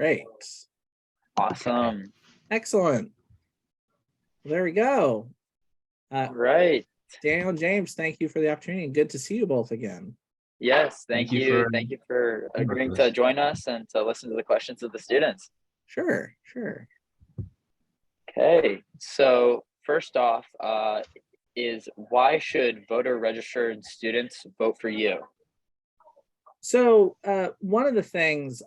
Great. Awesome. Excellent. There we go. Right. Daniel and James, thank you for the opportunity. Good to see you both again. Yes, thank you. for Thank you for being with agreeing us. to join us and to listen to the questions of the students. Sure. Okay, so first off, is why should voter registered students vote for you? So one of the things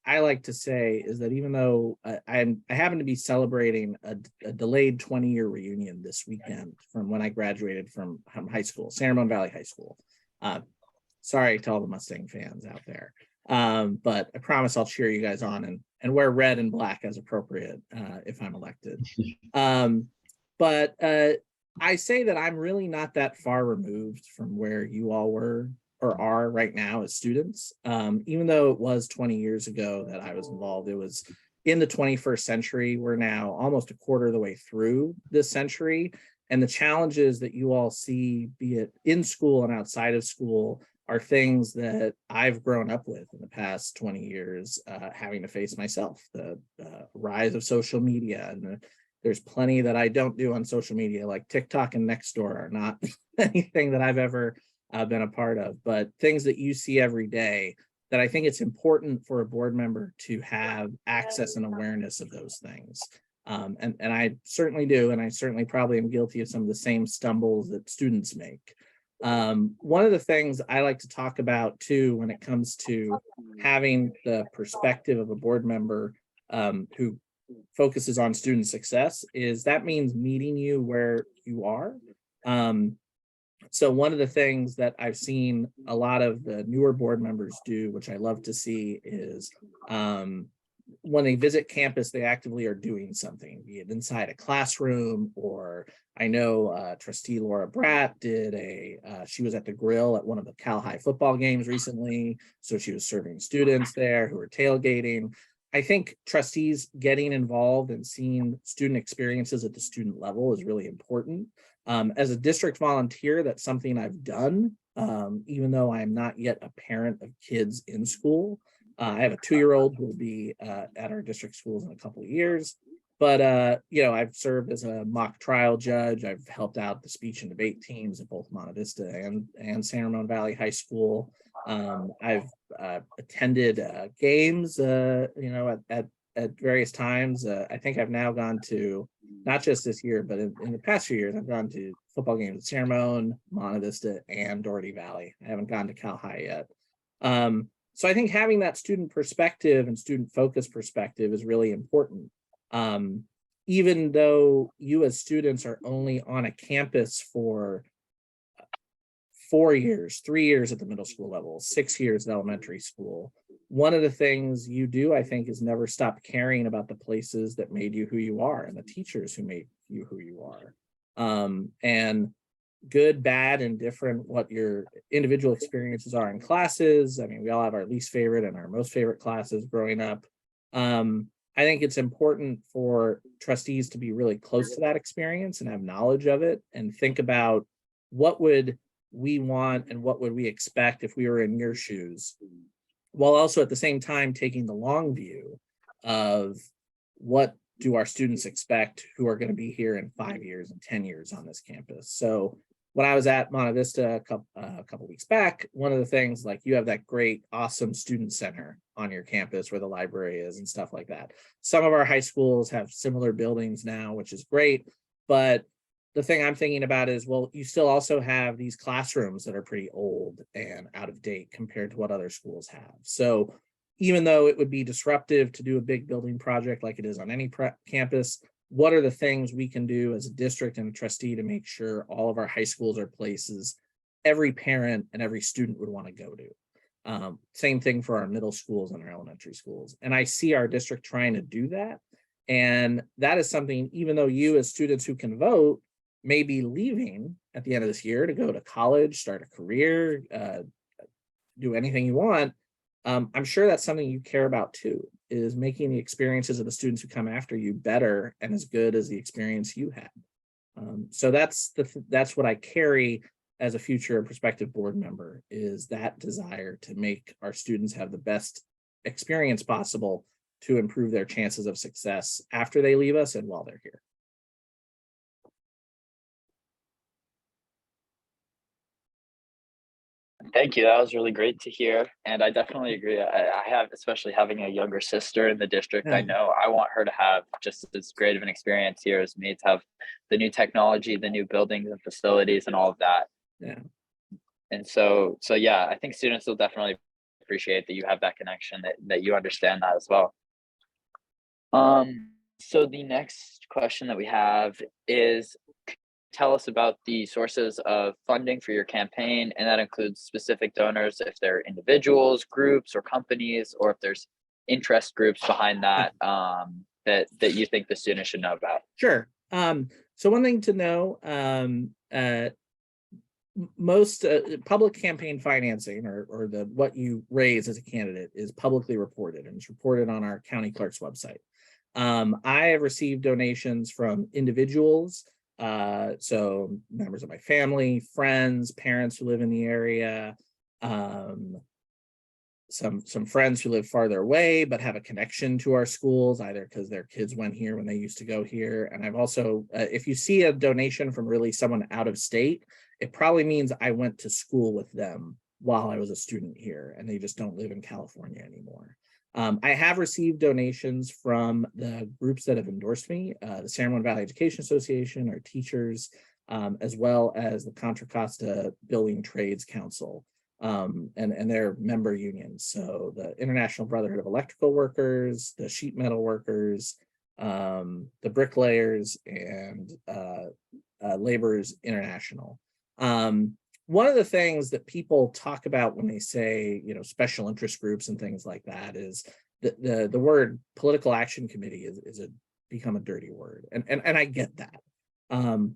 I like to say is that even though I happen to be celebrating a delayed 20-year reunion this weekend from when I graduated from high school, San Ramon Valley High School. Sorry to all the Mustang fans out there, but I promise I'll cheer you guys on and wear red and black as appropriate if I'm elected. But I say that I'm really not that far removed from where you all were or are right now as students. Even though it was 20 years ago that I was involved, it was in the 21st century. We're now almost a quarter of the way through this century. And the challenges that you all see, be it in school and outside of school, are things that I've grown up with in the past 20 years, having to face myself. The rise of social media, and there's plenty that I don't do on social media, like TikTok and Nextdoor are not anything that I've ever been a part of, but things that you see every day that I think it's important for a board member to have access and awareness of those things. And I certainly do, and I certainly probably am guilty of some of the same stumbles that students make. One of the things I like to talk about too, when it comes to having the perspective of a board member who focuses on student success, is that means meeting you where you are. So one of the things that I've seen a lot of the newer board members do, which I love to see, is when they visit campus, they actively are doing something, be it inside a classroom, or I know Trustee Laura Bratt did she was at the grill at one of the Cal High football games recently. So she was serving students there who were tailgating. I think trustees getting involved and seeing student experiences at the student level is really important. As a district volunteer, that's something I've done, even though I'm not yet a parent of kids in school. I have a 2-year-old who will be at our district schools in a couple of years. But, I've served as a mock trial judge. I've helped out the speech and debate teams at both Monte Vista and San Ramon Valley High School. I've attended games, at various times. I think I've now gone to, not just this year, but in the past few years, I've gone to football games at San Ramon, Monte Vista, and Doherty Valley. I haven't gone to Cal High yet. So I think having that student perspective and student focus perspective is really important. Even though you as students are only on a campus for 4 years, 3 years at the middle school level, 6 years at elementary school, one of the things you do, I think, is never stop caring about the places that made you who you are and the teachers who made you who you are. And good, bad, and different, what your individual experiences are in classes. I mean, we all have our least favorite and our most favorite classes growing up. I think it's important for trustees to be really close to that experience and have knowledge of it and think about what would we want and what would we expect if we were in your shoes, while also at the same time taking the long view of what do our students expect who are going to be here in 5 years and 10 years on this campus. So when I was at Monte Vista a couple weeks back, one of the things, like, you have that great, awesome student center on your campus where the library is and stuff like that. Some of our high schools have similar buildings now, which is great. But the thing I'm thinking about is, well, you still also have these classrooms that are pretty old and out of date compared to what other schools have. So even though it would be disruptive to do a big building project like it is on any campus, what are the things we can do as a district and a trustee to make sure all of our high schools are places every parent and every student would want to go to? Same thing for our middle schools and our elementary schools. And I see our district trying to do that. And that is something, even though you as students who can vote may be leaving at the end of this year to go to college, start a career, do anything you want, I'm sure that's something you care about too, is making the experiences of the students who come after you better and as good as the experience you had. So that's what I carry as a future and prospective board member, is that desire to make our students have the best experience possible, to improve their chances of success after they leave us and while they're here. Thank you. That was really great to hear. And I definitely agree. I have, especially having a younger sister in the district, I Yeah. know I want her to have just as great of an experience here as me, to have the new technology, the new buildings and facilities and all of that. Yeah. And so yeah, I think students will definitely appreciate that you have that connection, that you understand that as well. So the next question that we have is, tell us about the sources of funding for your campaign, and that includes specific donors, if they're individuals, groups, or companies, or if there's interest groups behind that, that you think the students should know about. Sure. So one thing to know, most public campaign financing, or the what you raise as a candidate, is publicly reported, and it's reported on our county clerk's website. I have received donations from individuals, so members of my family, friends, parents who live in the area, some friends who live farther away but have a connection to our schools, either because their kids went here when they used to go here. And I've also, if you see a donation from really someone out of state, it probably means I went to school with them while I was a student here, and they just don't live in California anymore. I have received donations from the groups that have endorsed me, the San Ramon Valley Education Association, our teachers, as well as the Contra Costa Building Trades Council, and their member unions. So the International Brotherhood of Electrical Workers, the Sheet Metal Workers, the Bricklayers, and Laborers International. One of the things that people talk about when they say, special interest groups and things like that, is the word political action committee is become a dirty word. And I get that.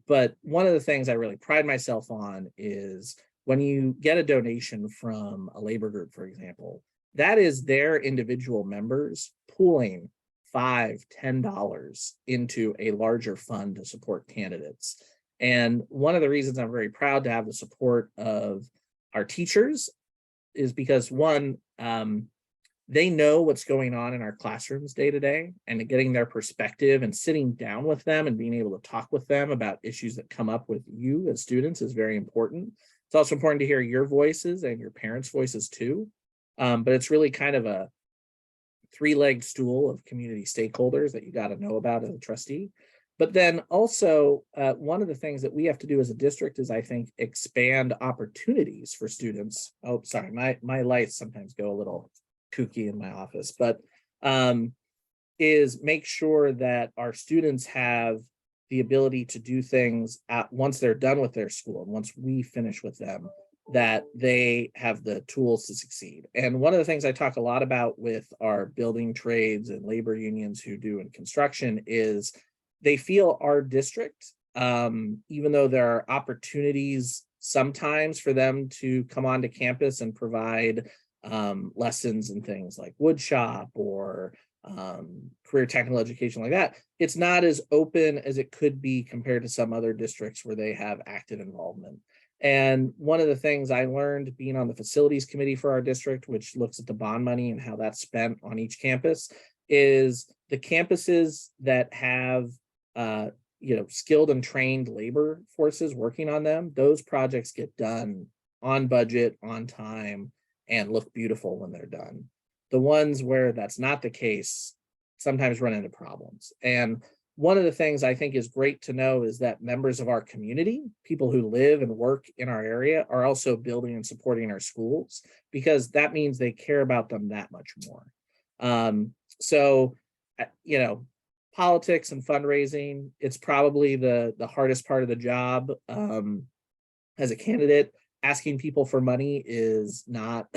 But one of the things I really pride myself on is when you get a donation from a labor group, for example, that is their individual members pooling $5, $10 into a larger fund to support candidates. And one of the reasons I'm very proud to have the support of our teachers is because, one, they know what's going on in our classrooms day to day, and getting their perspective and sitting down with them and being able to talk with them about issues that come up with you as students is very important. It's also important to hear your voices and your parents' voices too. But it's really kind of a three-legged stool of community stakeholders that you got to know about as a trustee. But then also, one of the things that we have to do as a district is, I think, expand opportunities for students. Oh, sorry, my lights sometimes go a little kooky in my office, but is make sure that our students have the ability to do things once they're done with their school, and once we finish with them, that they have the tools to succeed. And one of the things I talk a lot about with our building trades and labor unions who do in construction is they feel our district, even though there are opportunities sometimes for them to come onto campus and provide lessons and things like wood shop or career technical education like that, it's not as open as it could be compared to some other districts where they have active involvement. And one of the things I learned being on the facilities committee for our district, which looks at the bond money and how that's spent on each campus, is the campuses that have skilled and trained labor forces working on them, those projects get done on budget, on time, and look beautiful when they're done. The ones where that's not the case sometimes run into problems. And one of the things I think is great to know is that members of our community, people who live and work in our area, are also building and supporting our schools, because that means they care about them that much more. Politics and fundraising, it's probably the hardest part of the job. As a candidate, asking people for money is not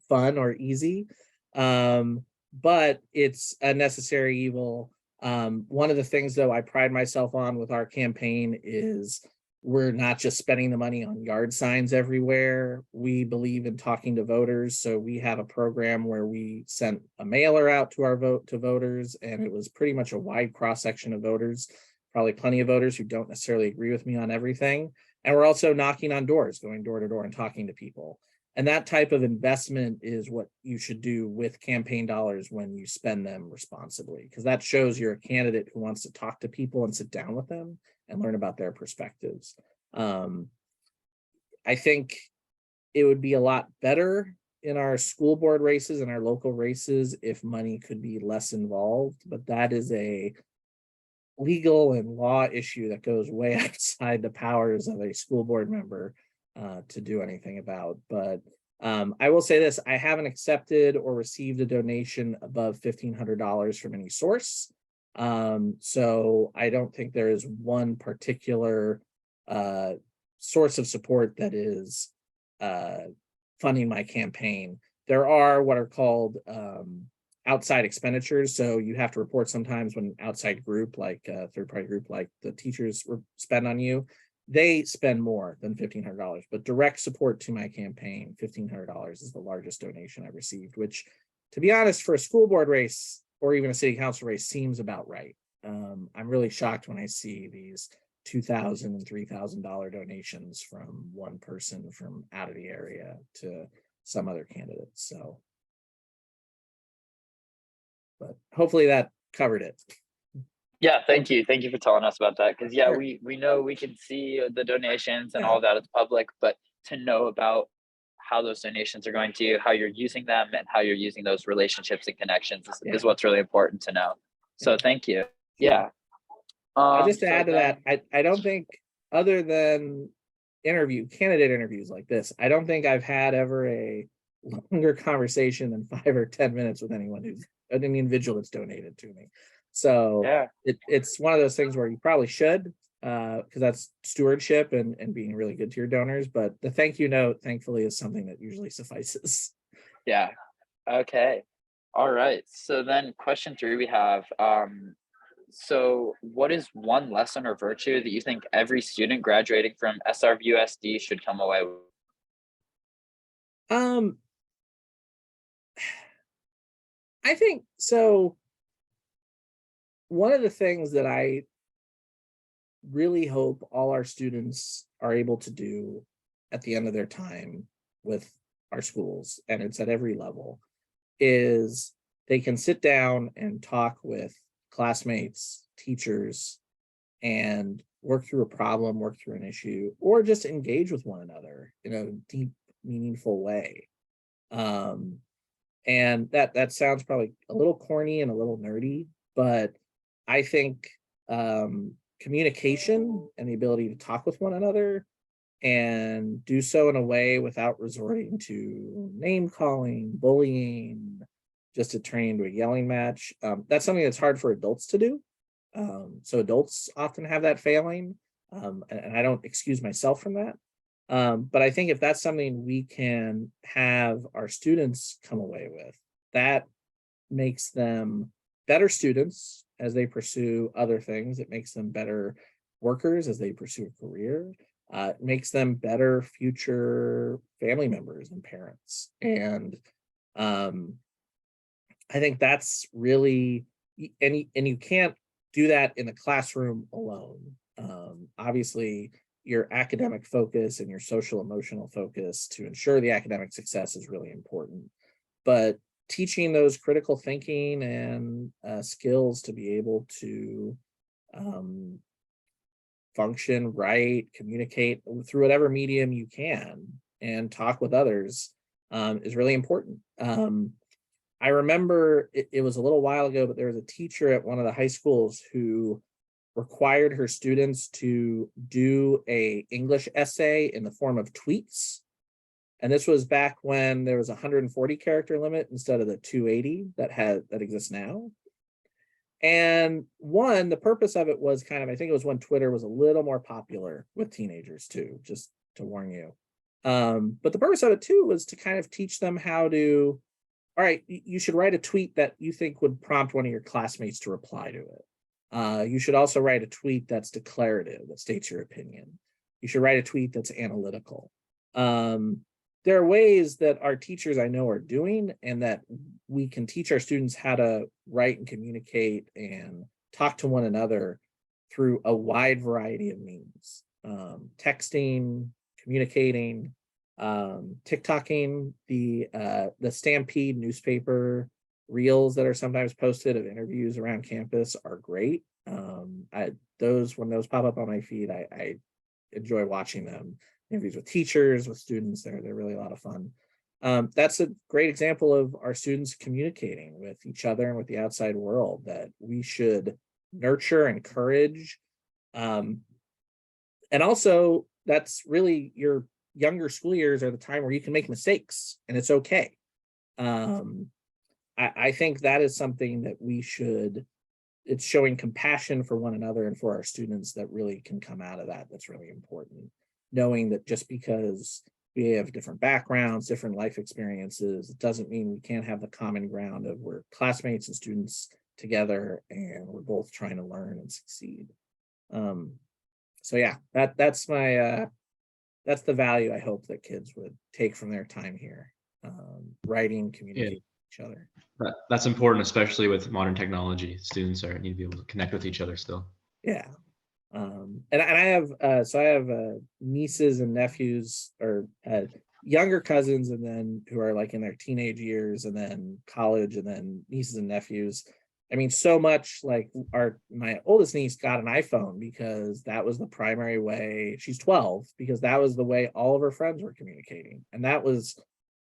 fun or easy, but it's a necessary evil. One of the things, though, I pride myself on with our campaign is we're not just spending the money on yard signs everywhere. We believe in talking to voters. So we have a program where we sent a mailer out to voters, and it was pretty much a wide cross-section of voters, probably plenty of voters who don't necessarily agree with me on everything. And we're also knocking on doors, going door to door and talking to people. And that type of investment is what you should do with campaign dollars when you spend them responsibly, because that shows you're a candidate who wants to talk to people and sit down with them and learn about their perspectives. I think it would be a lot better in our school board races and our local races if money could be less involved, but that is a legal and law issue that goes way outside the powers of a school board member to do anything about. But I will say this, I haven't accepted or received a donation above $1,500 from any source. So I don't think there is one particular source of support that is funding my campaign. There are what are called outside expenditures. So you have to report sometimes when an outside group, like a third-party group, like the teachers spend on you, they spend more than $1,500. But direct support to my campaign, $1,500 is the largest donation I've received, which, to be honest, for a school board race or even a city council race seems about right. I'm really shocked when I see these $2,000 and $3,000 donations from one person from out of the area to some other candidates. So, but hopefully that covered it. Yeah, thank you for telling us about that, because Sure. we know we can see the donations and Yeah. all that, it's public, but to know about how those donations are going to you, how you're using them, and how you're using those relationships and connections is what's really important to know. So thank you. Yeah. Just to So add to then, that, I don't think, other than candidate interviews like this, I don't think I've had ever a longer conversation than 5 or 10 minutes with anyone who's an individual that's donated to me. So yeah, it's one of those things where you probably should, because that's stewardship and being really good to your donors. But the thank you note, thankfully, is something that usually suffices. yeah. Okay. All right. So then question 3 we have, so what is one lesson or virtue that you think every student graduating from SRVUSD should come away with? Um, I think so. One of the things that I really hope all our students are able to do at the end of their time with our schools, and it's at every level, is they can sit down and talk with classmates, teachers, and work through a problem, work through an issue, or just engage with one another in a deep, meaningful way. And that sounds probably a little corny and a little nerdy, but I think communication and the ability to talk with one another and do so in a way without resorting to name calling, bullying, just to turn into a yelling match. That's something that's hard for adults to do. So adults often have that failing, and I don't excuse myself from that. But I think if that's something we can have our students come away with, that makes them better students as they pursue other things. It makes them better workers as they pursue a career. It makes them better future family members and parents. And I think that's really, and you can't do that in the classroom alone. Obviously, your academic focus and your social emotional focus to ensure the academic success is really important. But teaching those critical thinking and skills to be able to function, write, communicate through whatever medium you can, and talk with others is really important. I remember it was a little while ago, but there was a teacher at one of the high schools who required her students to do a English essay in the form of tweets. And this was back when there was a 140 character limit instead of the 280 that exists now. And the purpose of it was kind of, I think it was when Twitter was a little more popular with teenagers too, just to warn you. But the purpose of it too was to kind of teach them how to, all right, you should write a tweet that you think would prompt one of your classmates to reply to it. You should also write a tweet that's declarative, that states your opinion. You should write a tweet that's analytical. There are ways that our teachers I know are doing, and that we can teach our students how to write and communicate and talk to one another through a wide variety of means. Texting, communicating, TikToking the Stampede newspaper reels that are sometimes posted of interviews around campus are great. When those pop up on my feed, I enjoy watching them. Interviews with teachers, with students, they're really a lot of fun. That's a great example of our students communicating with each other and with the outside world that we should nurture, encourage. And also, that's really your younger school years are the time where you can make mistakes and it's okay. I think that is something that it's showing compassion for one another and for our students that really can come out of that. That's really important. Knowing that just because we have different backgrounds, different life experiences, it doesn't mean we can't have the common ground of we're classmates and students together and we're both trying to learn and succeed. So yeah, that's the value I hope that kids would take from their time here. Writing, communicating with each other. That's important, especially with modern technology. Students need to be able to connect with each other still. Yeah. And I have nieces and nephews, or younger cousins, and then who are like in their teenage years, and then college, and then nieces and nephews. I mean, so much like my oldest niece got an iPhone because that was the primary way. She's 12 because that was the way all of her friends were communicating, and that was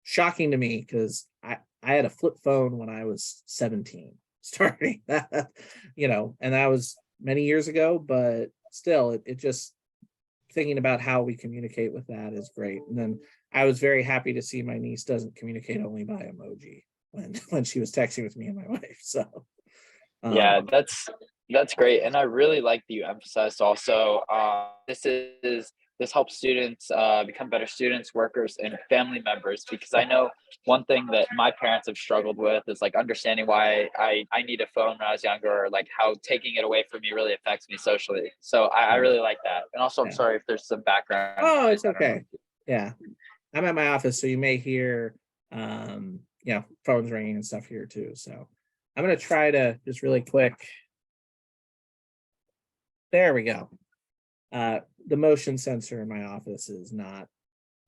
shocking to me because I had a flip phone when I was 17, starting that, and that was many years ago, but still, it just thinking about how we communicate with that is great. And then I was very happy to see my niece doesn't communicate only by emoji when she was texting with me and my wife. So yeah, that's great, and I really like that you emphasized also this helps students become better students, workers, and family members, because I know one thing that my parents have struggled with is like understanding why I need a phone when I was younger, or like how taking it away from me really affects me socially. So I really like that. And also, I'm sorry if there's some background. Oh, it's okay. Yeah, I'm at my office, so you may hear phones ringing and stuff here too. So I'm gonna try to just really quick. There we go. The motion sensor in my office is not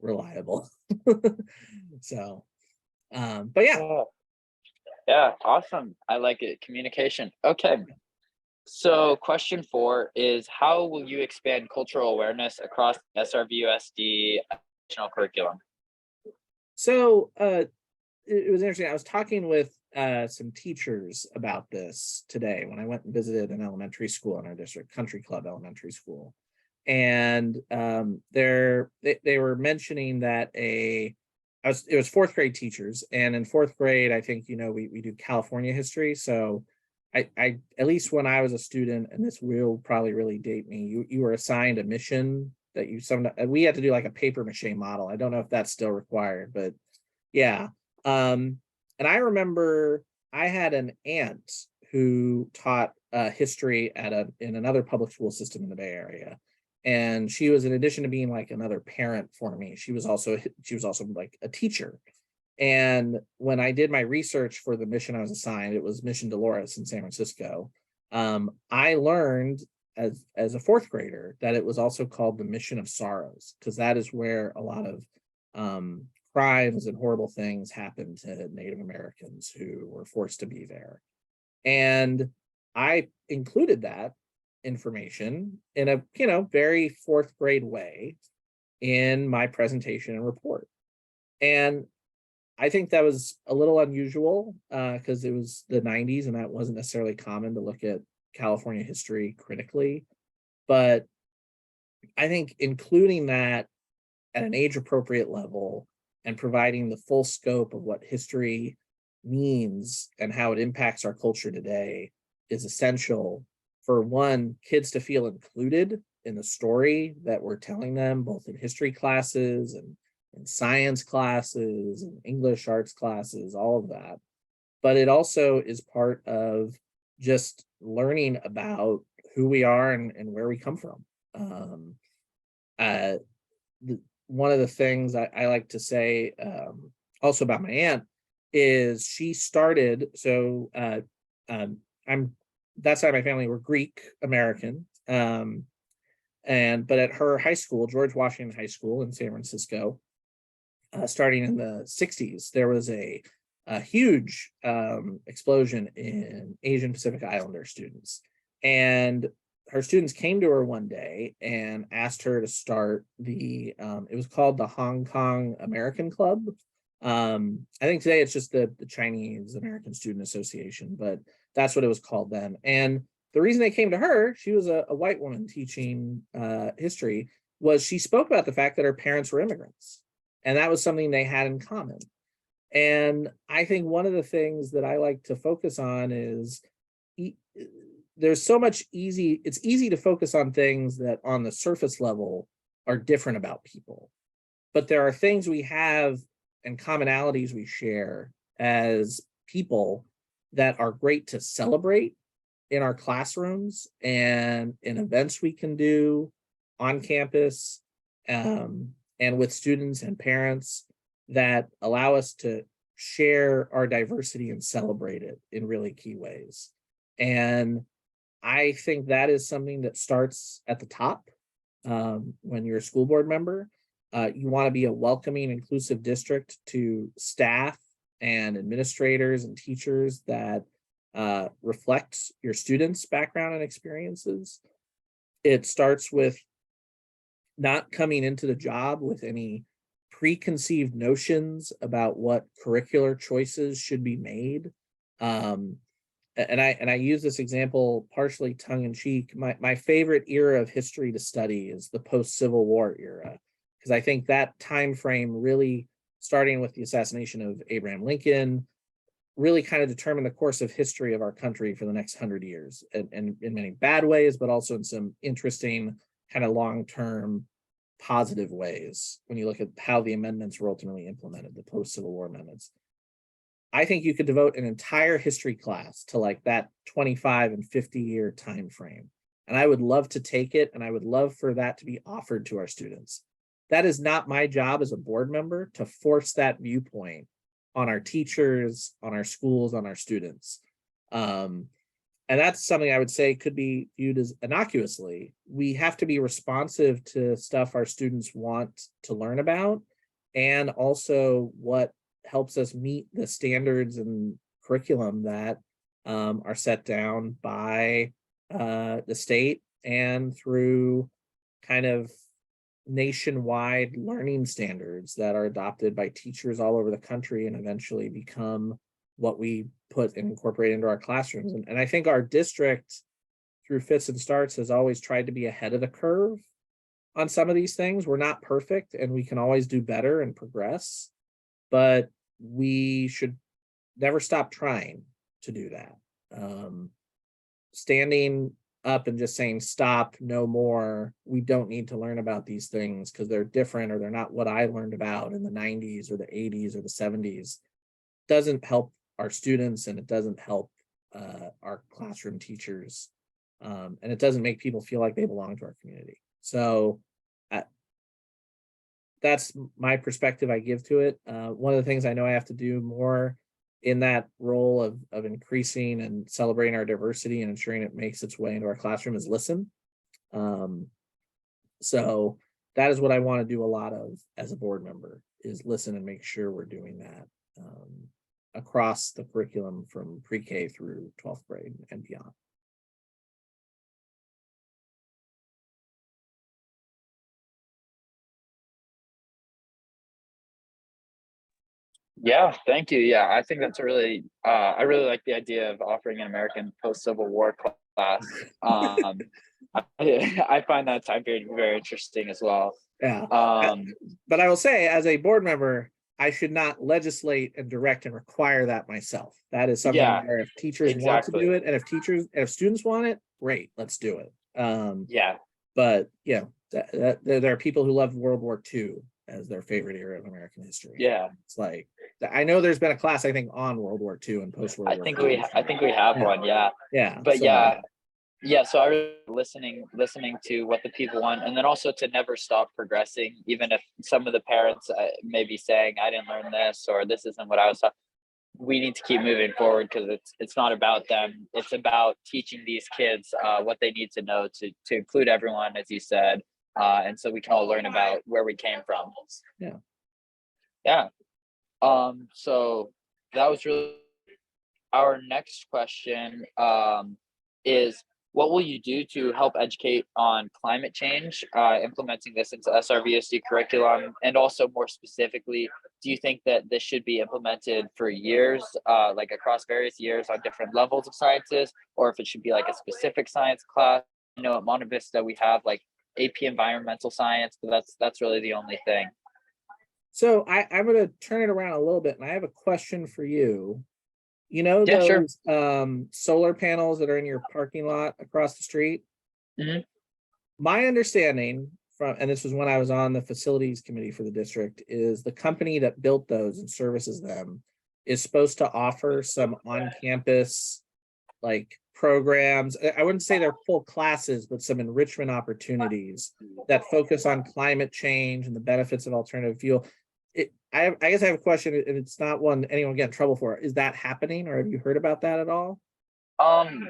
reliable. So, but yeah. Yeah, awesome. I like it. Communication. Okay. So question 4 is, how will you expand cultural awareness across SRVUSD educational curriculum? So it was interesting. I was talking with some teachers about this today when I went and visited an elementary school in our district, Country Club Elementary School. And they were mentioning that it was fourth grade teachers, and in fourth grade, I think we do California history. So I at least when I was a student, and this will probably really date me, you were assigned a mission that we had to do like a paper mache model. I don't know if that's still required, but yeah. And I remember I had an aunt who taught history in another public school system in the Bay Area. And she was, in addition to being like another parent for me, she was also like a teacher. And when I did my research for the mission I was assigned, it was Mission Dolores in San Francisco. I learned as a fourth grader that it was also called the Mission of Sorrows, because that is where a lot of crimes and horrible things happened to Native Americans who were forced to be there. And I included that information in a very fourth grade way in my presentation and report. And I think that was a little unusual because it was the 90s and that wasn't necessarily common to look at California history critically. But I think including that at an age appropriate level and providing the full scope of what history means and how it impacts our culture today is essential for kids to feel included in the story that we're telling them, both in history classes and in science classes and English arts classes, all of that. But it also is part of just learning about who we are and where we come from. One of the things I like to say also about my aunt is she started, that side of my family were Greek American. But at her high school, George Washington High School in San Francisco, starting in the 60s, there was a huge explosion in Asian Pacific Islander students. And her students came to her one day and asked her to start it was called the Hong Kong American Club. I think today it's just the Chinese American Student Association, but that's what it was called then. And the reason they came to her, she was a white woman teaching history, was she spoke about the fact that her parents were immigrants. And that was something they had in common. And I think one of the things that I like to focus on is there's so much it's easy to focus on things that on the surface level are different about people. But there are things we have and commonalities we share as people that are great to celebrate in our classrooms and in events we can do on campus, and with students and parents, that allow us to share our diversity and celebrate it in really key ways. And I think that is something that starts at the top. When you're a school board member, you want to be a welcoming, inclusive district to staff and administrators and teachers that reflect your students' background and experiences. It starts with not coming into the job with any preconceived notions about what curricular choices should be made. And I use this example partially tongue-in-cheek. My favorite era of history to study is the post-Civil War era, because I think that time frame, really starting with the assassination of Abraham Lincoln, really kind of determined the course of history of our country for the next 100 years, and in many bad ways, but also in some interesting kind of long-term positive ways when you look at how the amendments were ultimately implemented, the post-Civil War amendments. I think you could devote an entire history class to like that 25 and 50 year time frame. And I would love to take it, and I would love for that to be offered to our students. That is not my job as a board member to force that viewpoint on our teachers, on our schools, on our students. And that's something I would say could be viewed as innocuously. We have to be responsive to stuff our students want to learn about, and also what helps us meet the standards and curriculum that are set down by the state and through kind of nationwide learning standards that are adopted by teachers all over the country and eventually become what we put and incorporate into our classrooms. And I think our district, through fits and starts, has always tried to be ahead of the curve on some of these things. We're not perfect, and we can always do better and progress, but we should never stop trying to do that. Standing up and just saying, stop, no more, we don't need to learn about these things because they're different or they're not what I learned about in the 90s or the 80s or the 70s, doesn't help our students, and it doesn't help our classroom teachers, and it doesn't make people feel like they belong to our community. So that's my perspective I give to it. One of the things I know I have to do more in that role of increasing and celebrating our diversity and ensuring it makes its way into our classroom is listen. So that is what I want to do a lot of as a board member, is listen and make sure we're doing that across the curriculum from pre-K through 12th grade and beyond. Yeah, thank you. Yeah, I think that's a really, I really like the idea of offering an American post-Civil War class. I find that time period very interesting as well. Yeah. But I will say, as a board member, I should not legislate and direct and require that myself. That is something where if teachers want to do it, and if students want it, great, let's do it. But yeah, there are people who love World War II as their favorite era of American history. Yeah, it's like, I know there's been a class, I think, on World War II and post World War II. I think we have one. Yeah. But so, so I really listening to what the people want, and then also to never stop progressing, even if some of the parents may be saying, I didn't learn this, or this isn't what I was taught. We need to keep moving forward, because it's not about them. It's about teaching these kids what they need to know to include everyone, as you said, and so we can all learn about where we came from. Yeah. Yeah. So that was really our next question, is what will you do to help educate on climate change, implementing this into SRVSD curriculum? And also more specifically, do you think that this should be implemented for years, like across various years on different levels of sciences, or if it should be like a specific science class? You know, at Monte Vista, we have like AP environmental science, but that's really the only thing. So I'm going to turn it around a little bit, and I have a question for you. You know Yeah, sure. those solar panels that are in your parking lot across the street? Mhm. My understanding from, and this was when I was on the facilities committee for the district, is the company that built those and services them is supposed to offer some on-campus like programs. I wouldn't say they're full classes, but some enrichment opportunities that focus on climate change and the benefits of alternative fuel. I guess I have a question, and it's not one anyone get in trouble for. Is that happening, or have you heard about that at all? Um,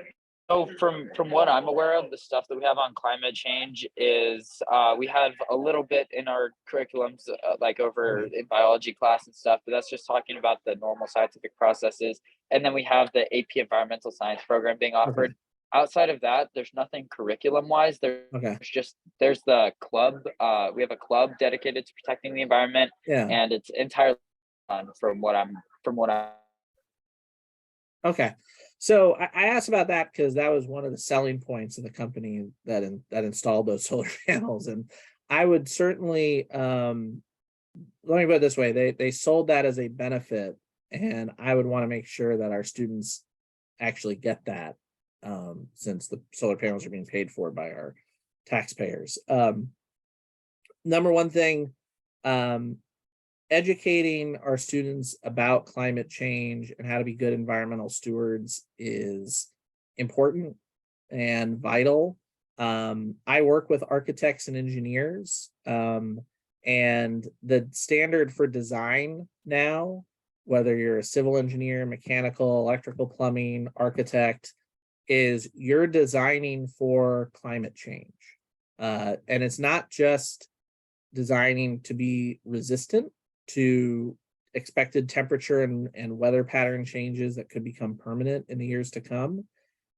so from what I'm aware of, the stuff that we have on climate change is we have a little bit in our curriculums, like over Okay. in biology class and stuff, but that's just talking about the normal scientific processes. And then we have the AP environmental science program being Okay. offered. Outside of that, there's nothing curriculum wise. Okay. There's the club. We have a club dedicated to protecting the environment, Yeah. and it's entirely fun from what I. Okay. So I asked about that because that was one of the selling points of the company that installed those solar panels. And I would certainly let me put it this way, they sold that as a benefit, and I would want to make sure that our students actually get that, since the solar panels are being paid for by our taxpayers. Number one thing, um, educating our students about climate change and how to be good environmental stewards is important and vital. I work with architects and engineers, and the standard for design now, whether you're a civil engineer, mechanical, electrical, plumbing, architect, is you're designing for climate change. And it's not just designing to be resistant to expected temperature and weather pattern changes that could become permanent in the years to come.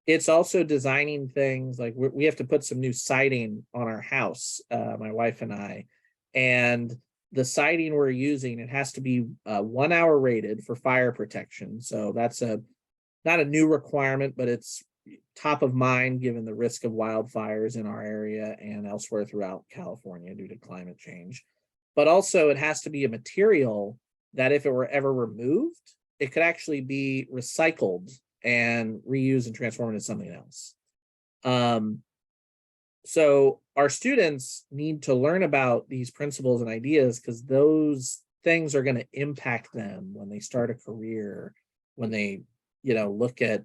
It's also designing things like we have to put some new siding on our house, my wife and I, and the siding we're using, it has to be 1 hour rated for fire protection. So that's not a new requirement, but it's top of mind given the risk of wildfires in our area and elsewhere throughout California due to climate change. But also it has to be a material that if it were ever removed, it could actually be recycled and reused and transformed into something else. So our students need to learn about these principles and ideas because those things are going to impact them when they start a career, when they, look at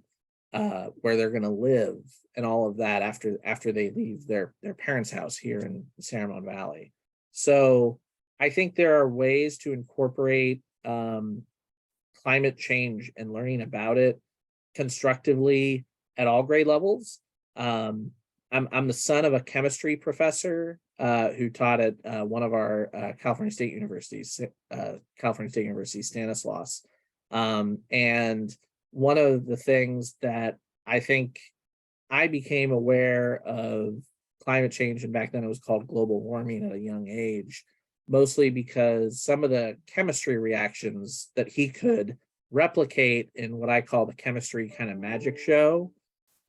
where they're going to live and all of that after they leave their parents' house here in the San Ramon Valley. So I think there are ways to incorporate climate change and learning about it constructively at all grade levels. I'm the son of a chemistry professor who taught at one of our California State Universities, Stanislaus. And one of the things that I think I became aware of climate change, and back then it was called global warming at a young age, mostly because some of the chemistry reactions that he could replicate in what I call the chemistry kind of magic show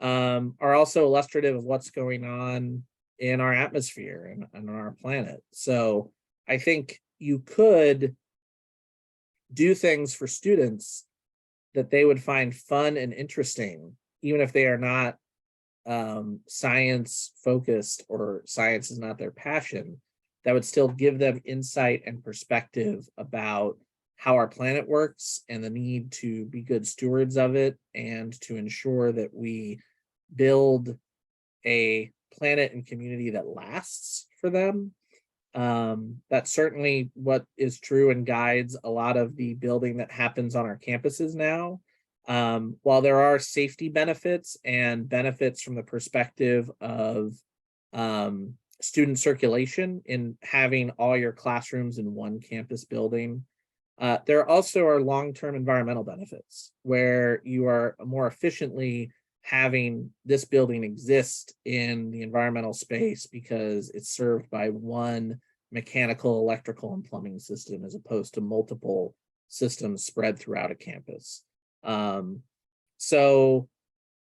are also illustrative of what's going on in our atmosphere and on our planet. So I think you could do things for students that they would find fun and interesting, even if they are not science focused or science is not their passion, that would still give them insight and perspective about how our planet works and the need to be good stewards of it and to ensure that we build a planet and community that lasts for them. That's certainly what is true and guides a lot of the building that happens on our campuses now. While there are safety benefits and benefits from the perspective of student circulation in having all your classrooms in one campus building, There also are long-term environmental benefits where you are more efficiently having this building exist in the environmental space because it's served by one mechanical, electrical, and plumbing system as opposed to multiple systems spread throughout a campus. So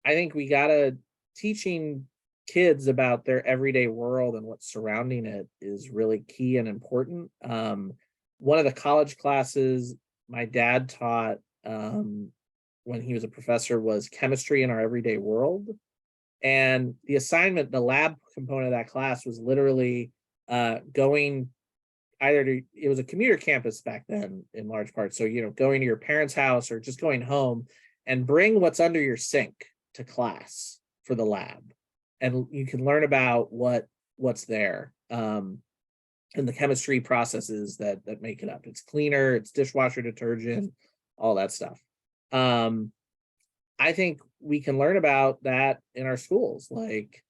I think we gotta teaching kids about their everyday world and what's surrounding it is really key and important. One of the college classes my dad taught when he was a professor was chemistry in our everyday world. And the assignment, the lab component of that class was literally going either to, it was a commuter campus back then in large part. So, going to your parents' house or just going home and bring what's under your sink to class for the lab. And you can learn about what's there. And the chemistry processes that make it up. It's cleaner, it's dishwasher detergent, all that stuff. I think we can learn about that in our schools. Like,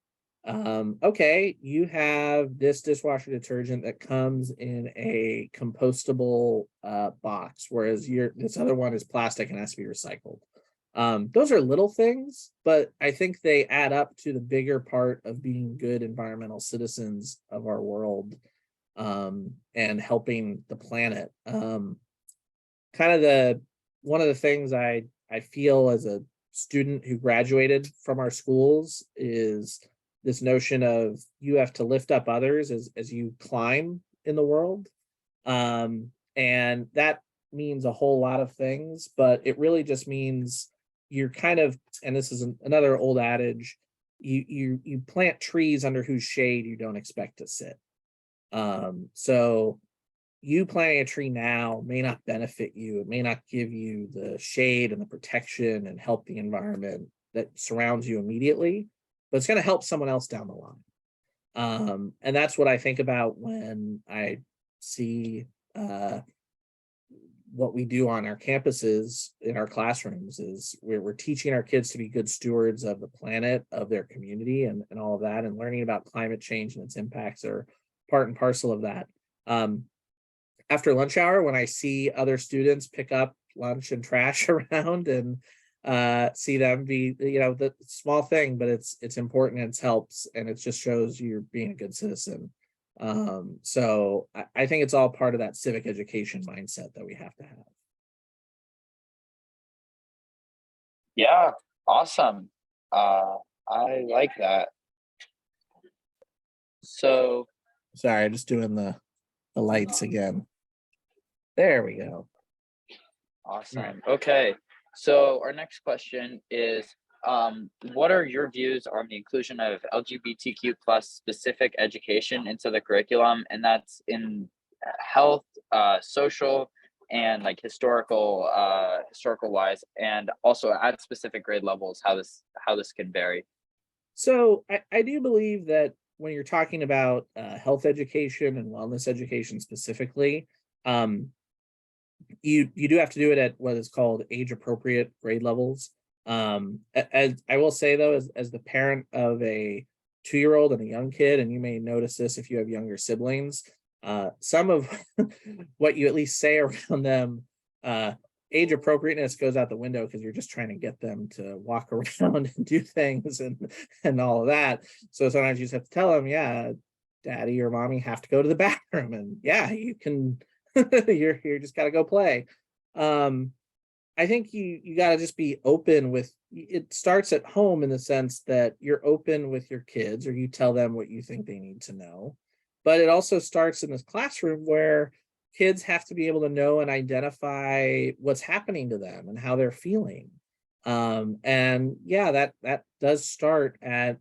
okay, you have this dishwasher detergent that comes in a compostable box, whereas this other one is plastic and has to be recycled. Those are little things, but I think they add up to the bigger part of being good environmental citizens of our world, and helping the planet. One of the things I feel as a student who graduated from our schools is this notion of you have to lift up others as you climb in the world. And that means a whole lot of things, but it really just means you're kind of, and this is another old adage, you plant trees under whose shade you don't expect to sit. So you planting a tree now may not benefit you. It may not give you the shade and the protection and help the environment that surrounds you immediately, but it's going to help someone else down the line. And that's what I think about when I see what we do on our campuses in our classrooms is we're teaching our kids to be good stewards of the planet, of their community, and all of that, and learning about climate change and its impacts are part and parcel of that. After lunch hour, when I see other students pick up lunch and trash around and see them be, the small thing, but it's important and it helps, and it just shows you're being a good citizen. So I think it's all part of that civic education mindset that we have to have. Yeah, awesome. I like that. So sorry, just doing the lights again. There we go. Awesome. Okay. So our next question is, what are your views on the inclusion of LGBTQ plus specific education into the curriculum? And that's in health, social, and like historical wise, and also at specific grade levels, how this can vary. So I do believe that when you're talking about health education and wellness education specifically, you do have to do it at what is called age appropriate grade levels. As I will say though, as the parent of a 2-year-old and a young kid, and you may notice this if you have younger siblings, some of what you at least say around them, age appropriateness goes out the window because you're just trying to get them to walk around and do things and all of that. So sometimes you just have to tell them, yeah, daddy or mommy have to go to the bathroom, and yeah, you can you're just got to go play. I think you got to just be open with it. Starts at home in the sense that you're open with your kids, or you tell them what you think they need to know, but it also starts in this classroom where kids have to be able to know and identify what's happening to them and how they're feeling. And yeah, that does start at,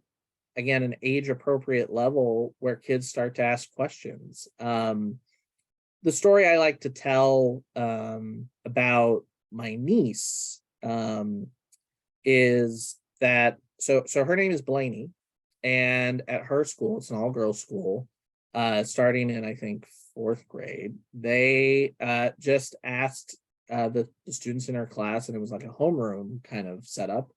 again, an age appropriate level where kids start to ask questions. The story I like to tell about my niece is that so her name is Blaney, and at her school, it's an all-girls school, starting in I think 4th grade, they just asked the students in her class, and it was like a homeroom kind of setup.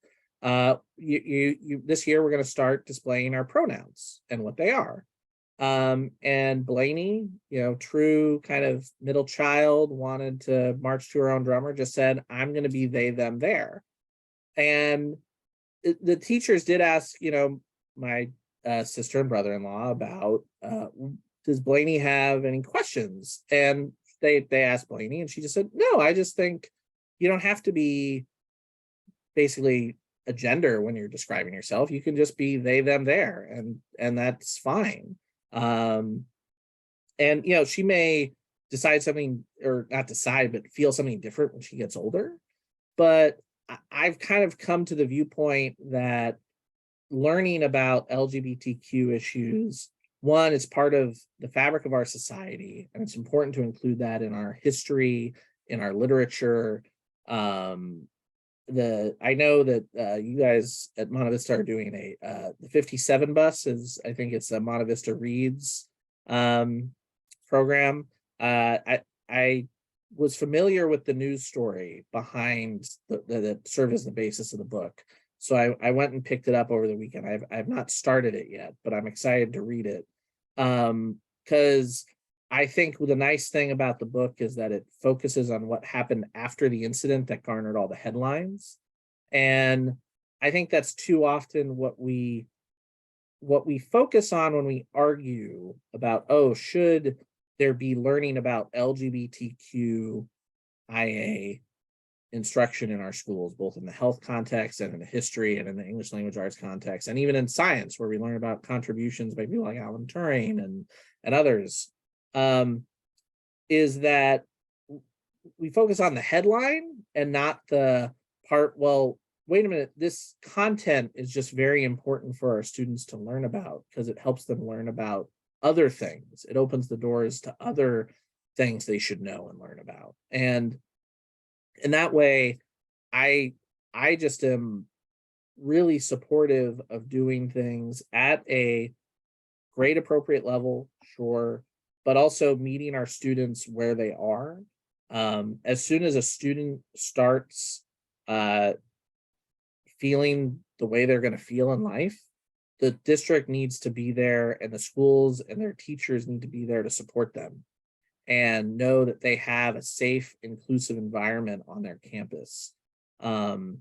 You this year we're going to start displaying our pronouns and what they are. And Blaney, true kind of middle child, wanted to march to her own drummer, just said, I'm going to be they, them, there. And the teachers did ask, my sister and brother-in-law about, does Blaney have any questions? And they asked Blaney, and she just said, no, I just think you don't have to be basically a gender when you're describing yourself. You can just be they, them, there, and that's fine. And she may decide something, or not decide, but feel something different when she gets older. But I've kind of come to the viewpoint that learning about LGBTQ issues, one, is part of the fabric of our society, and it's important to include that in our history, in our literature. I know that you guys at Monte Vista are doing the 57 bus, is, I think it's a Monte Vista Reads program. I was familiar with the news story behind that served as the basis of the book. So I went and picked it up over the weekend. I've not started it yet, but I'm excited to read it. Because I think the nice thing about the book is that it focuses on what happened after the incident that garnered all the headlines. And I think that's too often what we focus on when we argue about, should there be learning about LGBTQIA instruction in our schools, both in the health context and in the history and in the English language arts context, and even in science, where we learn about contributions by people like Alan Turing and others, is that we focus on the headline and not the part, well, wait a minute, this content is just very important for our students to learn about, because it helps them learn about other things. It opens the doors to other things they should know and learn about. And in that way, I just am really supportive of doing things at a grade appropriate level, sure, but also meeting our students where they are. As soon as a student starts feeling the way they're going to feel in life, the district needs to be there, and the schools and their teachers need to be there to support them and know that they have a safe, inclusive environment on their campus. And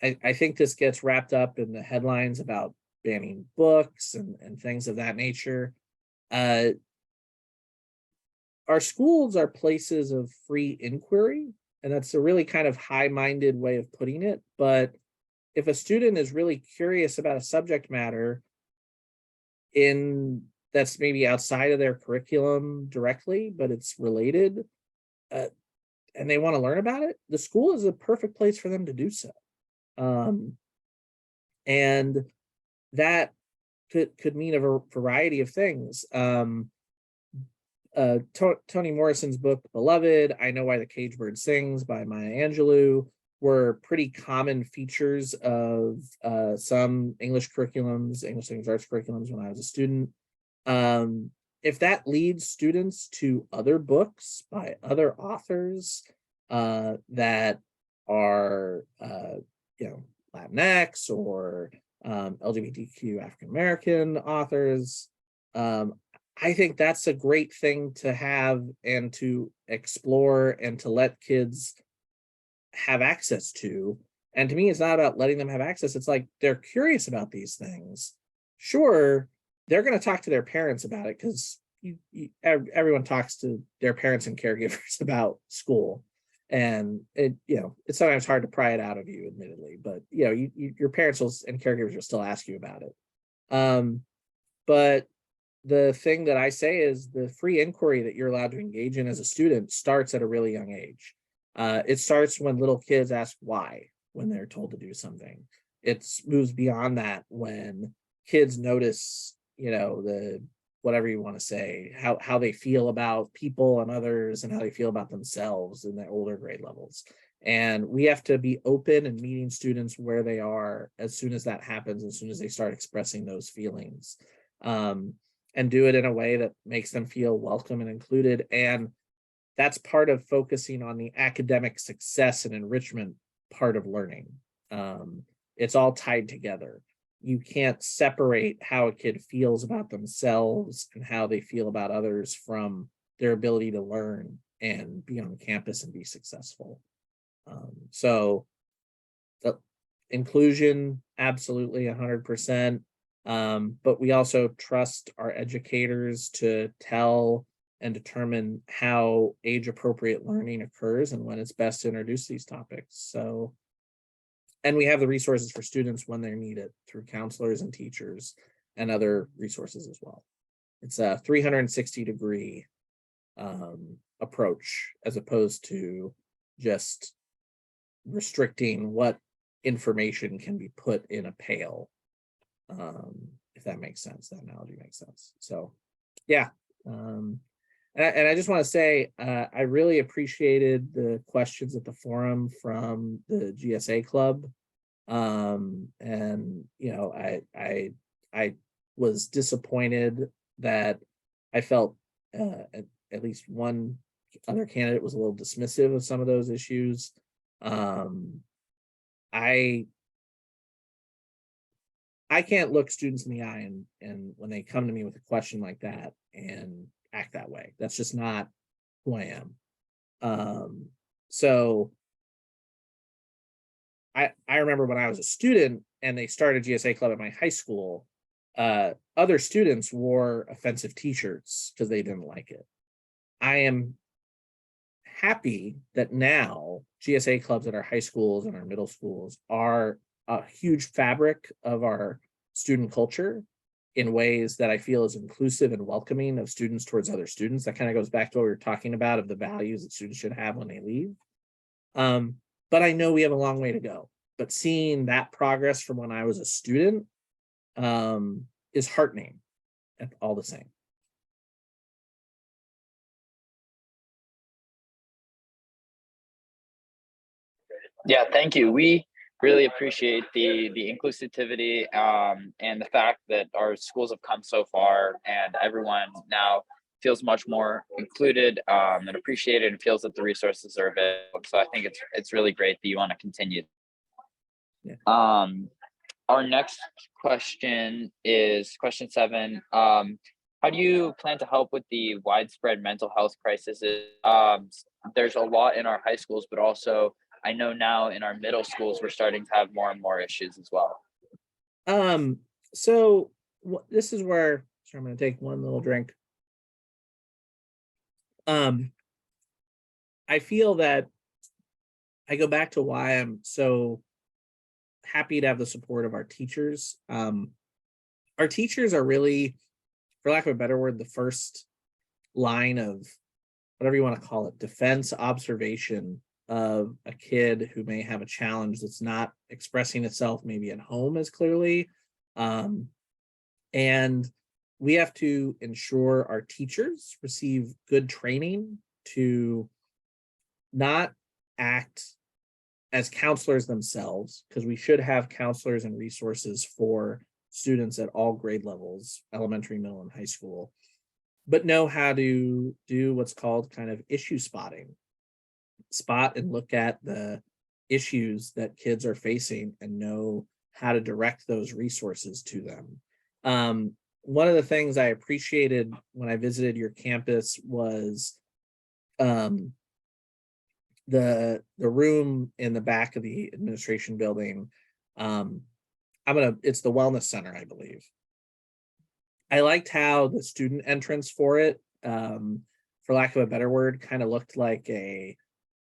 I think this gets wrapped up in the headlines about banning books and things of that nature. Our schools are places of free inquiry, and that's a really kind of high-minded way of putting it. But if a student is really curious about a subject matter that's maybe outside of their curriculum directly, but it's related, and they want to learn about it, the school is a perfect place for them to do so. And that could mean a variety of things. Toni Morrison's book, Beloved, I Know Why the Caged Bird Sings by Maya Angelou, were pretty common features of some English curriculums, English language arts curriculums when I was a student. If that leads students to other books by other authors that are, Latinx or LGBTQ African American authors, I think that's a great thing to have and to explore and to let kids have access to. And to me, it's not about letting them have access. It's like they're curious about these things. Sure, they're going to talk to their parents about it, because everyone talks to their parents and caregivers about school. And it's sometimes hard to pry it out of you, admittedly, but your parents and caregivers will still ask you about it. But the thing that I say is the free inquiry that you're allowed to engage in as a student starts at a really young age. It starts when little kids ask why when they're told to do something. It moves beyond that when kids notice, the whatever you want to say, how they feel about people and others, and how they feel about themselves in their older grade levels. And we have to be open and meeting students where they are as soon as that happens, as soon as they start expressing those feelings, and do it in a way that makes them feel welcome and included. And that's part of focusing on the academic success and enrichment part of learning. It's all tied together. you can't separate how a kid feels about themselves and how they feel about others from their ability to learn and be on campus and be successful. So the inclusion, absolutely 100%. But we also trust our educators to tell and determine how age appropriate learning occurs and when it's best to introduce these topics. So, and we have the resources for students when they're needed through counselors and teachers and other resources as well. It's a 360-degree approach, as opposed to just restricting what information can be put in a pail. If that makes sense, that analogy makes sense. So yeah. And I just want to say, I really appreciated the questions at the forum from the GSA club. And you know, I was disappointed that I felt at least one other candidate was a little dismissive of some of those issues. I can't look students in the eye and when they come to me with a question like that and act that way. That's just not who I am. So I remember when I was a student and they started GSA club at my high school, other students wore offensive t-shirts because they didn't like it. I am happy that now GSA clubs at our high schools and our middle schools are a huge fabric of our student culture in ways that I feel is inclusive and welcoming of students towards other students. That kind of goes back to what we were talking about of the values that students should have when they leave. But I know we have a long way to go. But seeing that progress from when I was a student is heartening all the same. Yeah, thank you. We really appreciate the inclusivity and the fact that our schools have come so far and everyone now feels much more included and appreciated and feels that the resources are available. So I think it's really great that you want to continue. Yeah. Our next question is question 7. How do you plan to help with the widespread mental health crisis? There's a lot in our high schools, but also I know now in our middle schools, we're starting to have more and more issues as well. So this is where, so I'm going to take one little drink. I feel that I go back to why I'm so happy to have the support of our teachers. Our teachers are really, for lack of a better word, the first line of whatever you want to call it, defense, observation of a kid who may have a challenge that's not expressing itself maybe at home as clearly. And we have to ensure our teachers receive good training to not act as counselors themselves, because we should have counselors and resources for students at all grade levels, elementary, middle, and high school, but know how to do what's called kind of issue spotting. Spot and look at the issues that kids are facing and know how to direct those resources to them. One of the things I appreciated when I visited your campus was the room in the back of the administration building. It's the wellness center, I believe. I liked how the student entrance for it, for lack of a better word, kind of looked like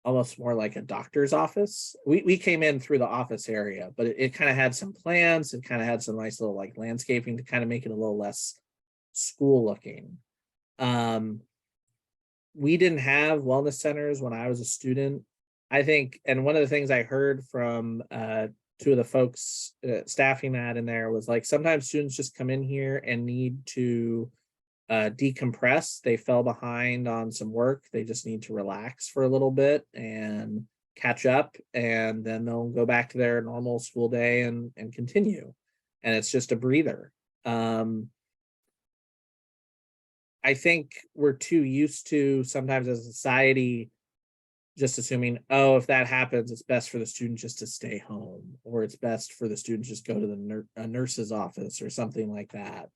almost more like a doctor's office. We came in through the office area, but it kind of had some plants. It kind of had some nice little like landscaping to kind of make it a little less school looking. We didn't have wellness centers when I was a student, I think. And one of the things I heard from two of the folks staffing that in there was like, sometimes students just come in here and need to decompress. They fell behind on some work. They just need to relax for a little bit and catch up, and then they'll go back to their normal school day and continue. And it's just a breather. I think we're too used to sometimes as a society just assuming, oh, if that happens, it's best for the student just to stay home, or it's best for the student just go to the nurse's office or something like that.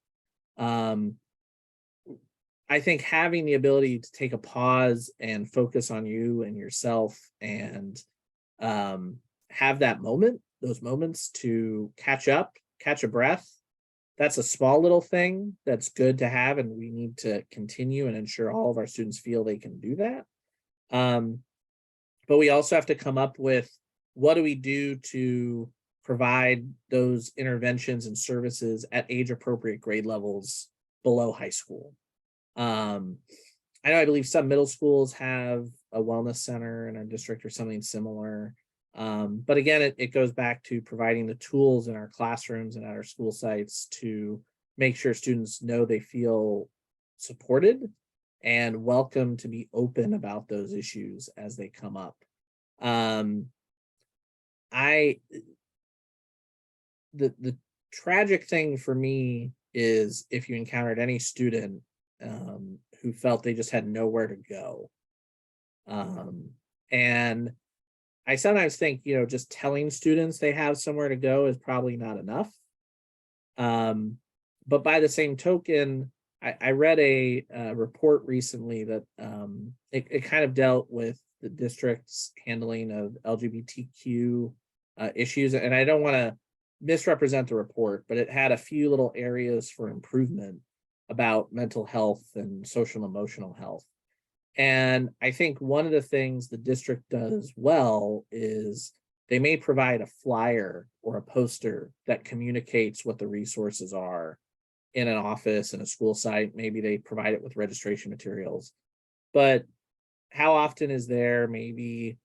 I think having the ability to take a pause and focus on you and yourself, and have that moment, those moments to catch up, catch a breath. That's a small little thing that's good to have, and we need to continue and ensure all of our students feel they can do that. But we also have to come up with, what do we do to provide those interventions and services at age appropriate grade levels below high school. I know, I believe some middle schools have a wellness center in our district or something similar. But again, it goes back to providing the tools in our classrooms and at our school sites to make sure students know they feel supported and welcome to be open about those issues as they come up. The tragic thing for me is if you encountered any student who felt they just had nowhere to go. And I sometimes think, just telling students they have somewhere to go is probably not enough. But by the same token, I read a report recently that it kind of dealt with the district's handling of LGBTQ issues. And I don't want to misrepresent the report, but it had a few little areas for improvement about mental health and social and emotional health. And I think one of the things the district does well is they may provide a flyer or a poster that communicates what the resources are in an office and a school site. Maybe they provide it with registration materials. But how often is there maybe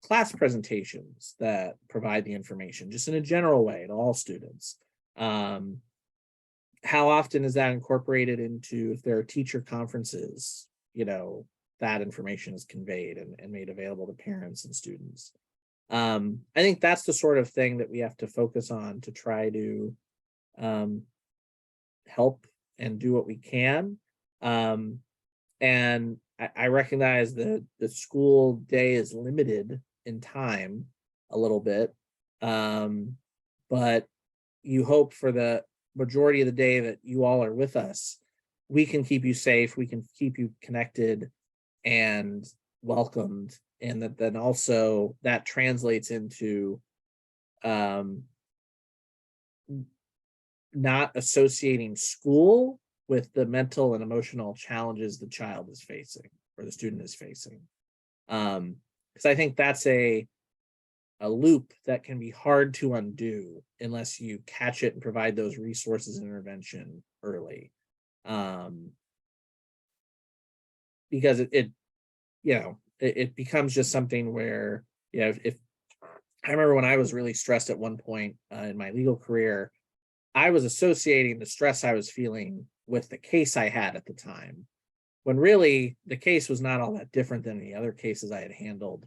class presentations that provide the information just in a general way to all students? How often is that incorporated into, if there are teacher conferences, that information is conveyed and made available to parents and students? I think that's the sort of thing that we have to focus on to try to help and do what we can. And I recognize that the school day is limited in time a little bit, but you hope for the majority of the day that you all are with us, we can keep you safe, we can keep you connected and welcomed, and that then also that translates into not associating school with the mental and emotional challenges the child is facing or the student is facing. Because I think that's a loop that can be hard to undo unless you catch it and provide those resources and intervention early. Because it becomes just something where, if I remember when I was really stressed at one point in my legal career, I was associating the stress I was feeling with the case I had at the time, when really the case was not all that different than the other cases I had handled.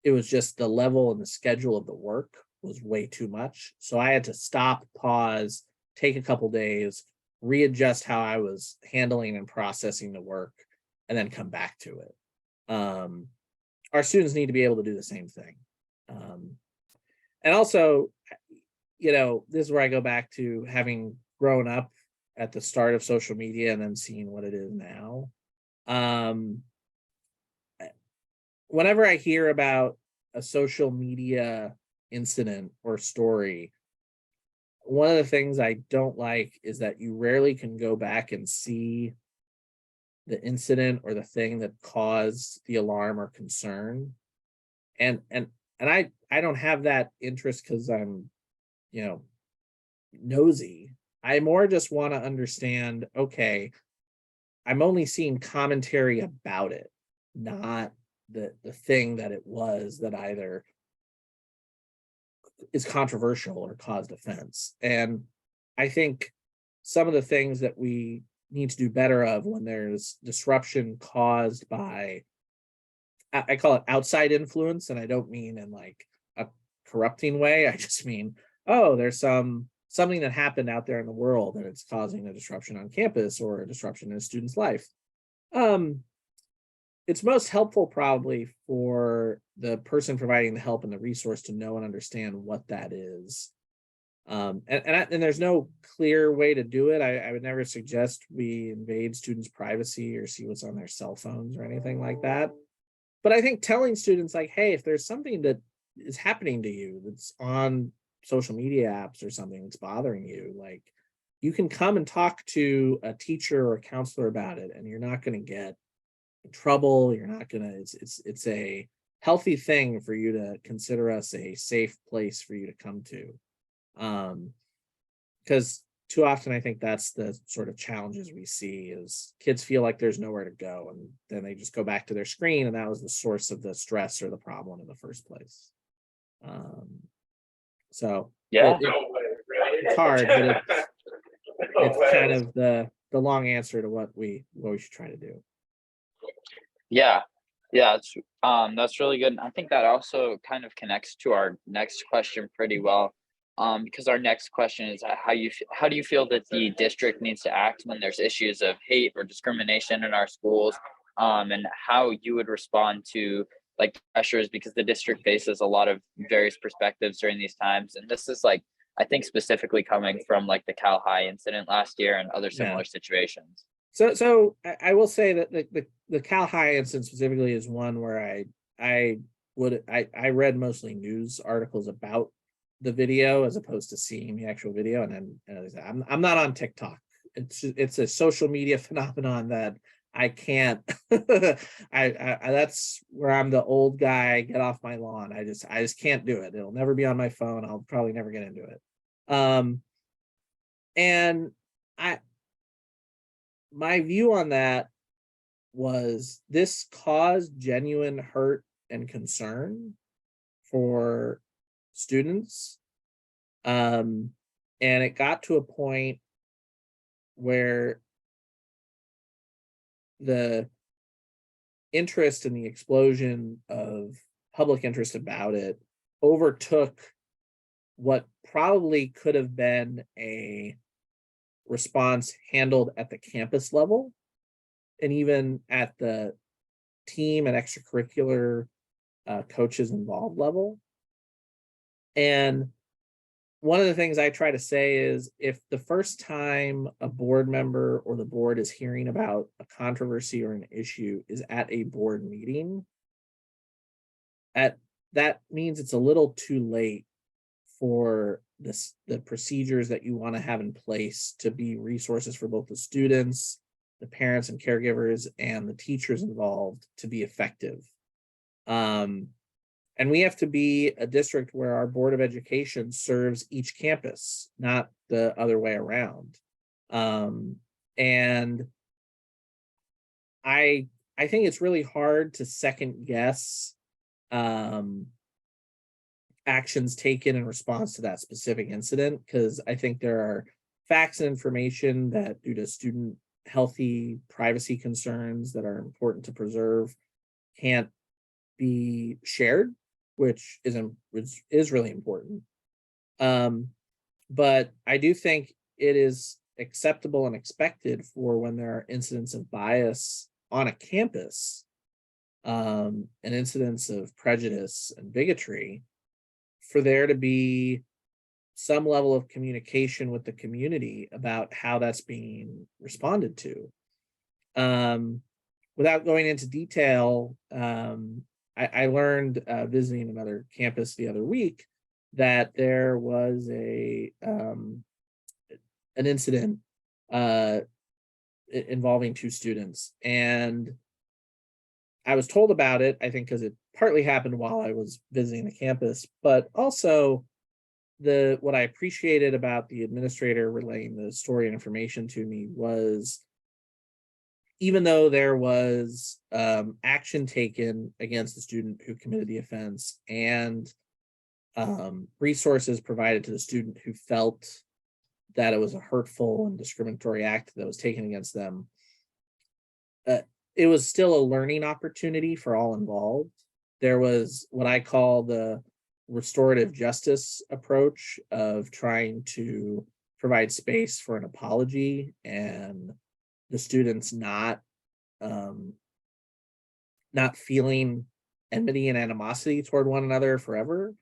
It was just the level and the schedule of the work was way too much. So I had to stop, pause, take a couple days, readjust how I was handling and processing the work, and then come back to it. Our students need to be able to do the same thing. And also, this is where I go back to having grown up at the start of social media and then seeing what it is now. Whenever I hear about a social media incident or story, one of the things I don't like is that you rarely can go back and see the incident or the thing that caused the alarm or concern. And I don't have that interest because I'm, nosy. I more just want to understand, okay, I'm only seeing commentary about it, not the thing that it was that either is controversial or caused offense. And I think some of the things that we need to do better of when there's disruption caused by, I call it outside influence, and I don't mean in like a corrupting way. I just mean, there's something that happened out there in the world and it's causing a disruption on campus or a disruption in a student's life. it's most helpful probably for the person providing the help and the resource to know and understand what that is. And there's no clear way to do it. I would never suggest we invade students' privacy or see what's on their cell phones or anything like that. But I think telling students like, hey, if there's something that is happening to you that's on social media apps or something that's bothering you, like you can come and talk to a teacher or a counselor about it, and you're not going to get in trouble. You're not going to, it's a healthy thing for you to consider us a safe place for you to come to. Because too often I think that's the sort of challenges we see is kids feel like there's nowhere to go, and then they just go back to their screen, and that was the source of the stress or the problem in the first place. So Yeah. it's hard, but it's kind of the long answer to what we should try to do. Yeah. Yeah, it's that's really good. And I think that also kind of connects to our next question pretty well. Because our next question is how do you feel that the district needs to act when there's issues of hate or discrimination in our schools? And how you would respond to like pressures because the district faces a lot of various perspectives during these times. And this is like I think specifically coming from like the Cal High incident last year and other Yeah. similar situations. So I will say that the Cal High incident specifically is one where I read mostly news articles about the video as opposed to seeing the actual video, and then I'm not on TikTok. It's a social media phenomenon that I can't. I that's where I'm the old guy. Get off my lawn. I just can't do it. It'll never be on my phone. I'll probably never get into it. And my view on that was this caused genuine hurt and concern for students. And it got to a point where the interest in the explosion of public interest about it overtook what probably could have been a response handled at the campus level and even at the team and extracurricular coaches involved level. And one of the things I try to say is if the first time a board member or the board is hearing about a controversy or an issue is at a board meeting, that means it's a little too late for the procedures that you want to have in place to be resources for both the students, the parents and caregivers, and the teachers involved to be effective. And we have to be a district where our Board of Education serves each campus, not the other way around. And I think it's really hard to second guess actions taken in response to that specific incident, because I think there are facts and information that due to student healthy privacy concerns that are important to preserve can't be shared, which is really important. But I do think it is acceptable and expected for when there are incidents of bias on a campus, and incidents of prejudice and bigotry, for there to be some level of communication with the community about how that's being responded to. Without going into detail, I learned visiting another campus the other week that there was an incident involving two students, and I was told about it, I think because it partly happened while I was visiting the campus, but also what I appreciated about the administrator relaying the story and information to me was, even though there was action taken against the student who committed the offense and resources provided to the student who felt that it was a hurtful and discriminatory act that was taken against them, it was still a learning opportunity for all involved. There was what I call the restorative justice approach of trying to provide space for an apology and the students not not feeling enmity and animosity toward one another forever.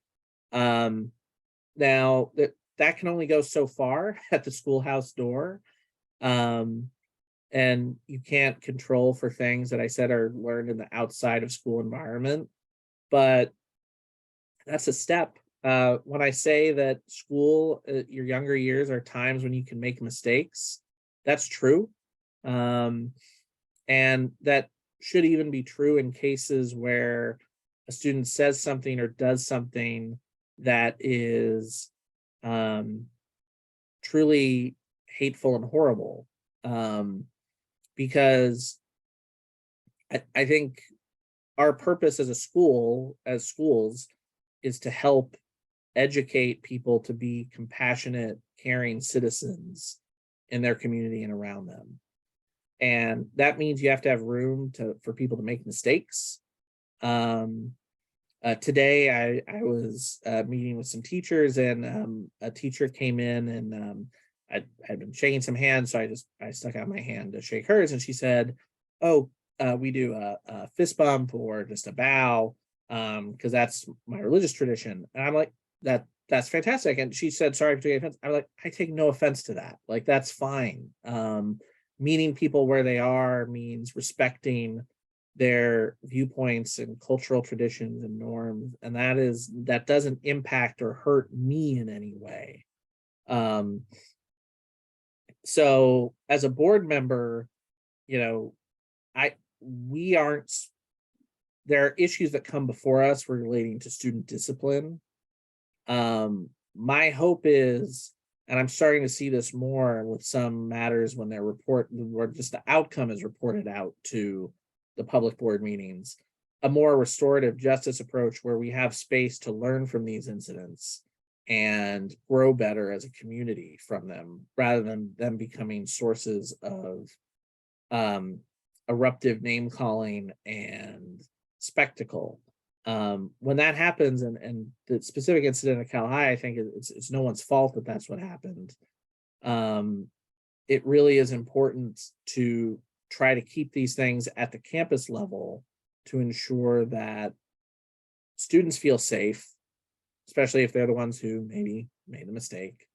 Now that can only go so far at the schoolhouse door. And you can't control for things that I said are learned in the outside of school environment, but that's a step. When I say that school, your younger years are times when you can make mistakes, that's true. And that should even be true in cases where a student says something or does something that is truly hateful and horrible. Because I think our purpose as a school, as schools, is to help educate people to be compassionate, caring citizens in their community and around them. And that means you have to have room for people to make mistakes. Today, I was meeting with some teachers, and a teacher came in, and I'd been shaking some hands, so I stuck out my hand to shake hers, and she said, "Oh, we do a fist bump or just a bow, because that's my religious tradition." And I'm like, that's fantastic. And she said, "Sorry for taking offense." I'm like, I take no offense to that. Like, that's fine. Meeting people where they are means respecting their viewpoints and cultural traditions and norms, and that doesn't impact or hurt me in any way. So as a board member, we aren't, there are issues that come before us relating to student discipline. My hope is, and I'm starting to see this more with some matters when where just the outcome is reported out to the public board meetings, a more restorative justice approach where we have space to learn from these incidents and grow better as a community from them, rather than them becoming sources of eruptive name calling and spectacle. When that happens, and the specific incident at Cal High, I think it's no one's fault that that's what happened. It really is important to try to keep these things at the campus level to ensure that students feel safe, especially if they're the ones who maybe made the mistake,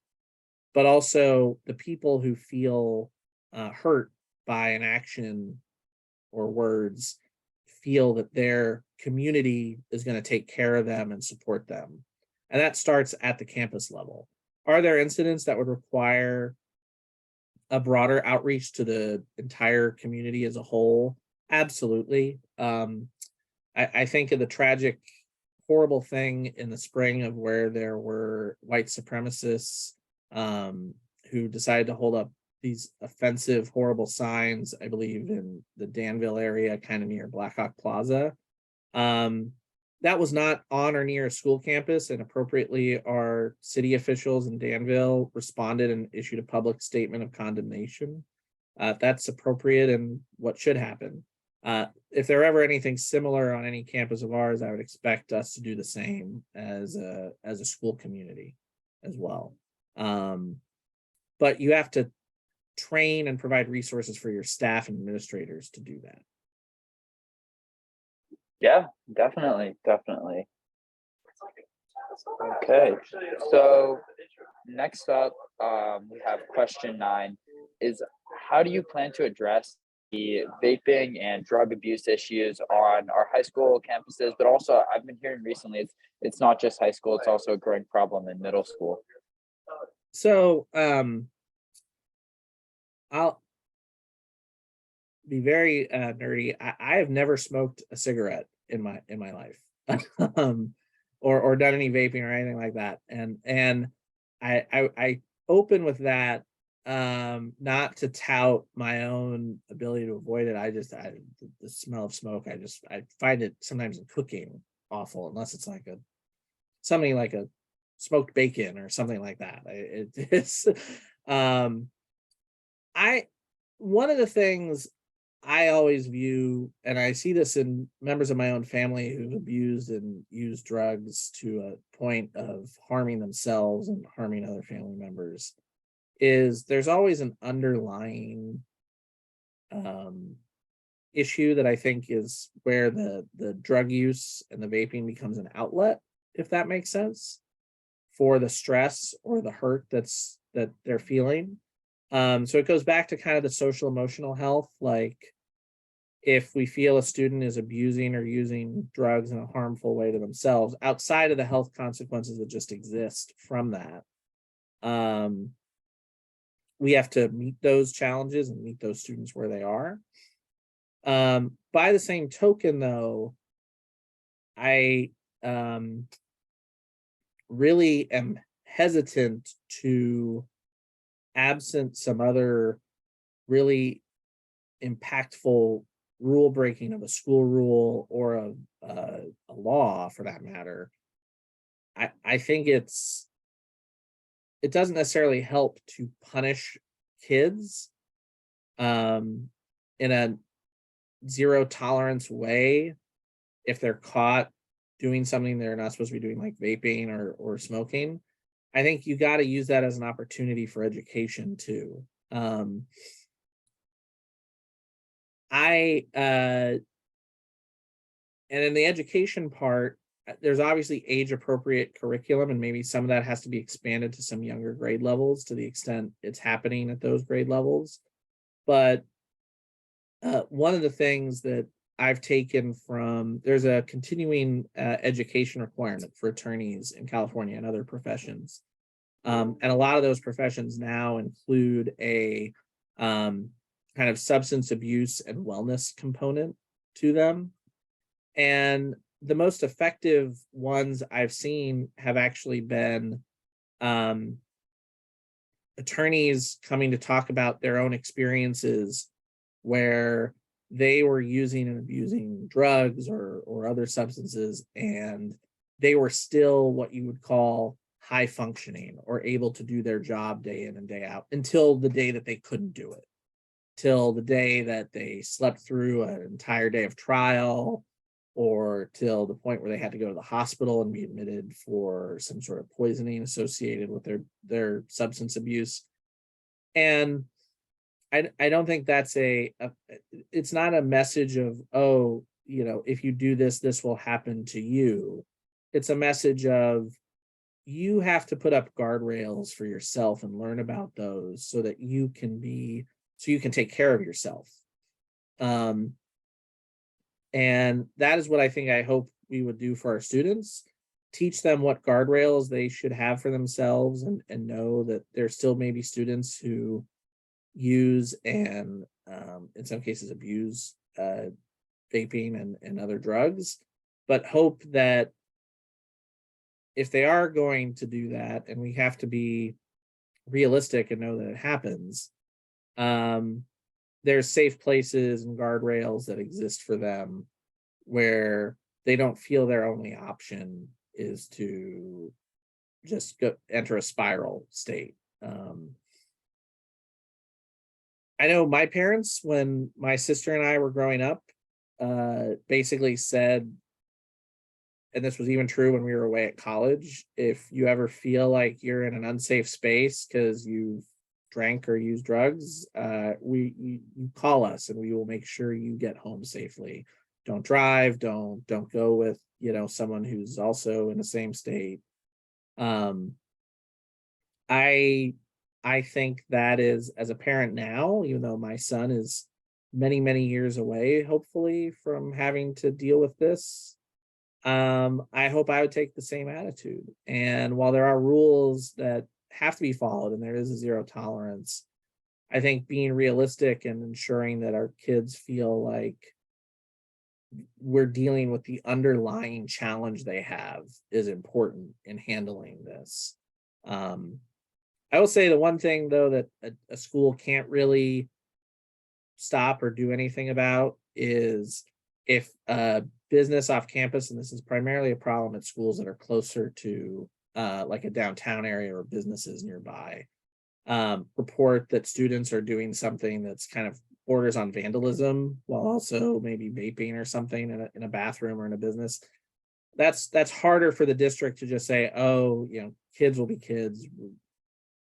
but also the people who feel hurt by an action or words feel that their community is going to take care of them and support them. And that starts at the campus level. Are there incidents that would require a broader outreach to the entire community as a whole? Absolutely. I think of the tragic, horrible thing in the spring of where there were white supremacists who decided to hold up these offensive, horrible signs, I believe in the Danville area, kind of near Blackhawk Plaza. That was not on or near a school campus, and appropriately our city officials in Danville responded and issued a public statement of condemnation. That's appropriate and what should happen. If there ever anything similar on any campus of ours, I would expect us to do the same as a school community as well. But you have to train and provide resources for your staff and administrators to do that. Yeah, definitely. Okay, so next up, we have question 9 is, how do you plan to address the vaping and drug abuse issues on our high school campuses? But also, I've been hearing recently, it's not just high school, it's also a growing problem in middle school. So I'll be very nerdy. I have never smoked a cigarette in my life, or done any vaping or anything like that. And I open with that, not to tout my own ability to avoid it. The smell of smoke, I find it sometimes in cooking awful, unless it's like something like a smoked bacon or something like that. It's one of the things I always view, and I see this in members of my own family who've abused and used drugs to a point of harming themselves and harming other family members, is there's always an underlying issue that I think is where the drug use and the vaping becomes an outlet, if that makes sense, for the stress or the hurt that they're feeling. So it goes back to kind of the social emotional health. Like, if we feel a student is abusing or using drugs in a harmful way to themselves, outside of the health consequences that just exist from that, we have to meet those challenges and meet those students where they are. By the same token, though, I really am hesitant to, absent some other really impactful rule breaking of a school rule or a law for that matter. I think it doesn't necessarily help to punish kids in a zero tolerance way if they're caught doing something they're not supposed to be doing, like vaping or smoking. I think you got to use that as an opportunity for education too. And in the education part, there's obviously age appropriate curriculum, and maybe some of that has to be expanded to some younger grade levels to the extent it's happening at those grade levels. But one of the things that I've taken from, there's a continuing education requirement for attorneys in California and other professions. And a lot of those professions now include a kind of substance abuse and wellness component to them. And the most effective ones I've seen have actually been attorneys coming to talk about their own experiences where they were using and abusing drugs or other substances, and they were still what you would call high functioning or able to do their job day in and day out until the day that they couldn't do it, till the day that they slept through an entire day of trial, or till the point where they had to go to the hospital and be admitted for some sort of poisoning associated with their substance abuse. And I don't think that's it's not a message of, oh, if you do this, this will happen to you. It's a message of, you have to put up guardrails for yourself and learn about those so that you can take care of yourself. And that is what I hope we would do for our students. Teach them what guardrails they should have for themselves, and know that there still may be students who use and in some cases abuse vaping and other drugs, but hope that if they are going to do that, and we have to be realistic and know that it happens, there's safe places and guardrails that exist for them where they don't feel their only option is to just enter a spiral state. I know my parents, when my sister and I were growing up, basically said, and this was even true when we were away at college, if you ever feel like you're in an unsafe space because you've drank or used drugs, you call us and we will make sure you get home safely. Don't drive, don't go with someone who's also in the same state. I think that is, as a parent now, even though my son is many, many years away, hopefully, from having to deal with this, I hope I would take the same attitude. And while there are rules that have to be followed and there is a zero tolerance, I think being realistic and ensuring that our kids feel like we're dealing with the underlying challenge they have is important in handling this. I will say the one thing, though, that a school can't really stop or do anything about is if a business off campus, and this is primarily a problem at schools that are closer to like a downtown area or businesses nearby, report that students are doing something that's kind of borders on vandalism while also maybe vaping or something in a bathroom or in a business. That's harder for the district to just say, oh, kids will be kids.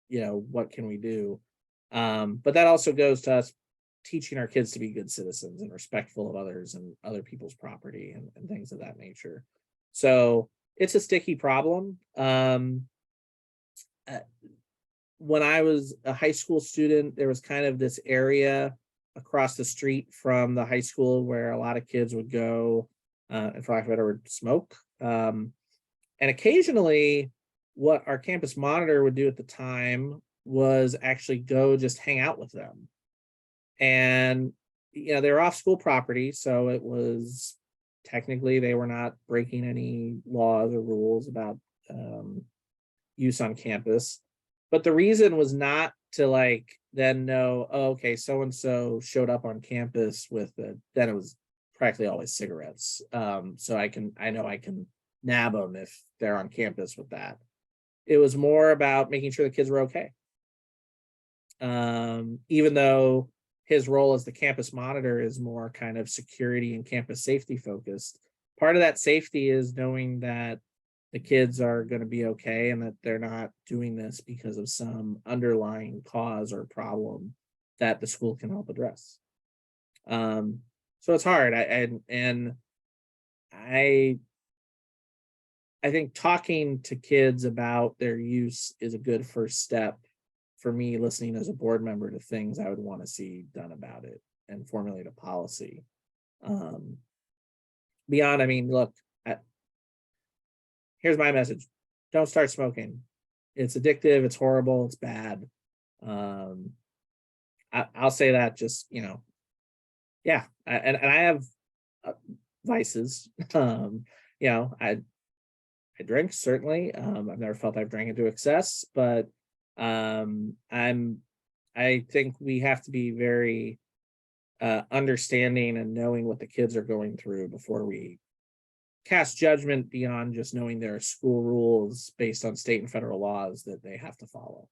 What can we do? But that also goes to us teaching our kids to be good citizens and respectful of others and other people's property and things of that nature. So it's a sticky problem. When I was a high school student, there was kind of this area across the street from the high school where a lot of kids would go, and for lack of a better word, smoke. And occasionally, what our campus monitor would do at the time was actually go just hang out with them. And, they were off school property, so it was technically they were not breaking any laws or rules about use on campus. But the reason was not to then know, oh, okay, so and so showed up on campus with then it was practically always cigarettes. So I know I can nab them if they're on campus with that. It was more about making sure the kids were okay. Even though his role as the campus monitor is more kind of security and campus safety focused, part of that safety is knowing that the kids are going to be okay and that they're not doing this because of some underlying cause or problem that the school can help address. So it's hard. I think talking to kids about their use is a good first step for me, listening as a board member to things I would want to see done about it and formulate a policy. Beyond, look, here's my message. Don't start smoking. It's addictive. It's horrible. It's bad. I'll say that just, yeah. And I have vices. I drink, certainly. I've never felt I've drank into excess, but I think we have to be very understanding and knowing what the kids are going through before we cast judgment beyond just knowing there are school rules based on state and federal laws that they have to follow.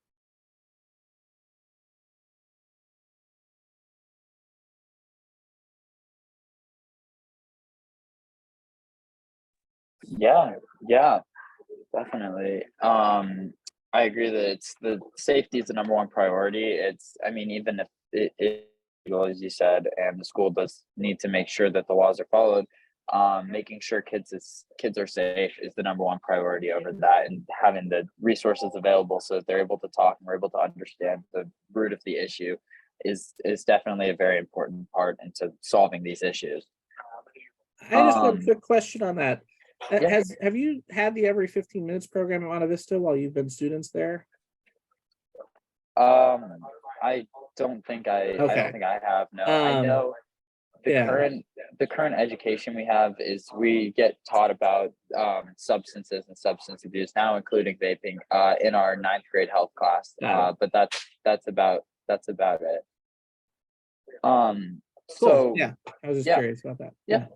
Yeah, definitely. I agree that it's the safety is the number one priority. Even if it as you said, and the school does need to make sure that the laws are followed, making sure kids are safe is the number one priority over that, and having the resources available so that they're able to talk and we're able to understand the root of the issue is definitely a very important part into solving these issues. I just have a quick question on that. Yeah. Have you had the every 15 minutes program at Monte Vista while you've been students there? I don't think I have. No, I know the current education we have is we get taught about substances and substance abuse now, including vaping, in our 9th grade health class. But that's about it. Cool. So yeah, I was just curious about that. Yeah.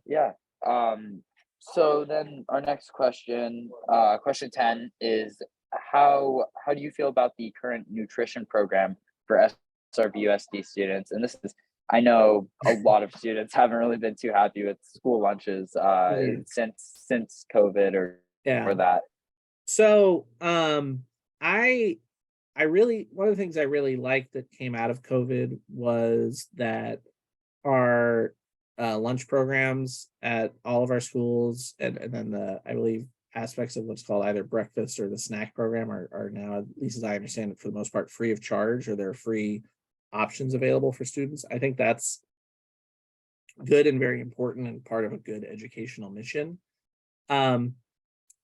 So then our next question, question 10 is how do you feel about the current nutrition program for SRVUSD students? And this is, I know a lot of students haven't really been too happy with school lunches since COVID or that. So I really, one of the things I really liked that came out of COVID was that our lunch programs at all of our schools, and then I believe aspects of what's called either breakfast or the snack program are now, at least as I understand it, for the most part, free of charge, or there are free options available for students. I think that's good and very important and part of a good educational mission. I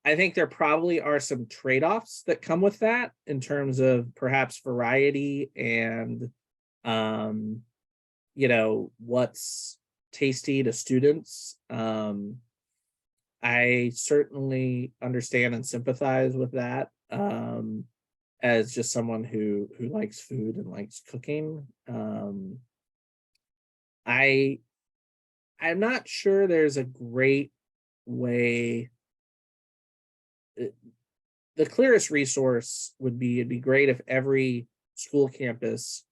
think there probably are some trade-offs that come with that in terms of perhaps variety and what's tasty to students. I certainly understand and sympathize with that, as just someone who likes food and likes cooking. I'm not sure there's a great way. The clearest resource would be, it'd be great if every school campus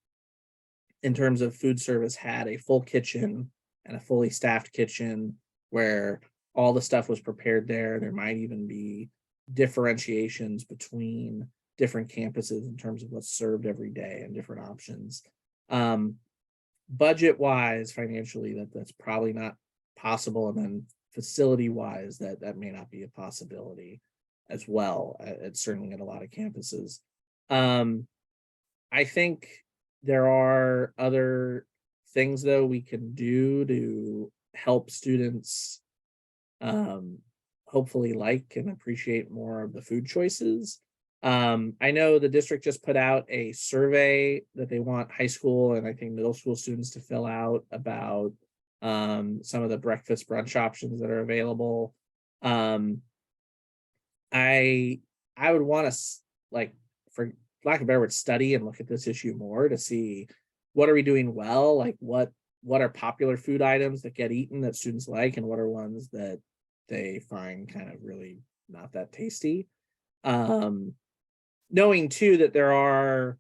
in terms of food service had a full kitchen and a fully staffed kitchen where all the stuff was prepared there. There might even be differentiations between different campuses in terms of what's served every day and different options. budget wise, financially, that's probably not possible, and then facility wise, that may not be a possibility as well. It's certainly at a lot of campuses. I think there are other things though we can do to help students hopefully like and appreciate more of the food choices. I know the district just put out a survey that they want high school and I think middle school students to fill out about some of the breakfast brunch options that are available. I would want to, like, for lack of a better word, study and look at this issue more to see what are we doing well, like what are popular food items that get eaten that students like, and what are ones that they find kind of really not that tasty. Knowing too that there are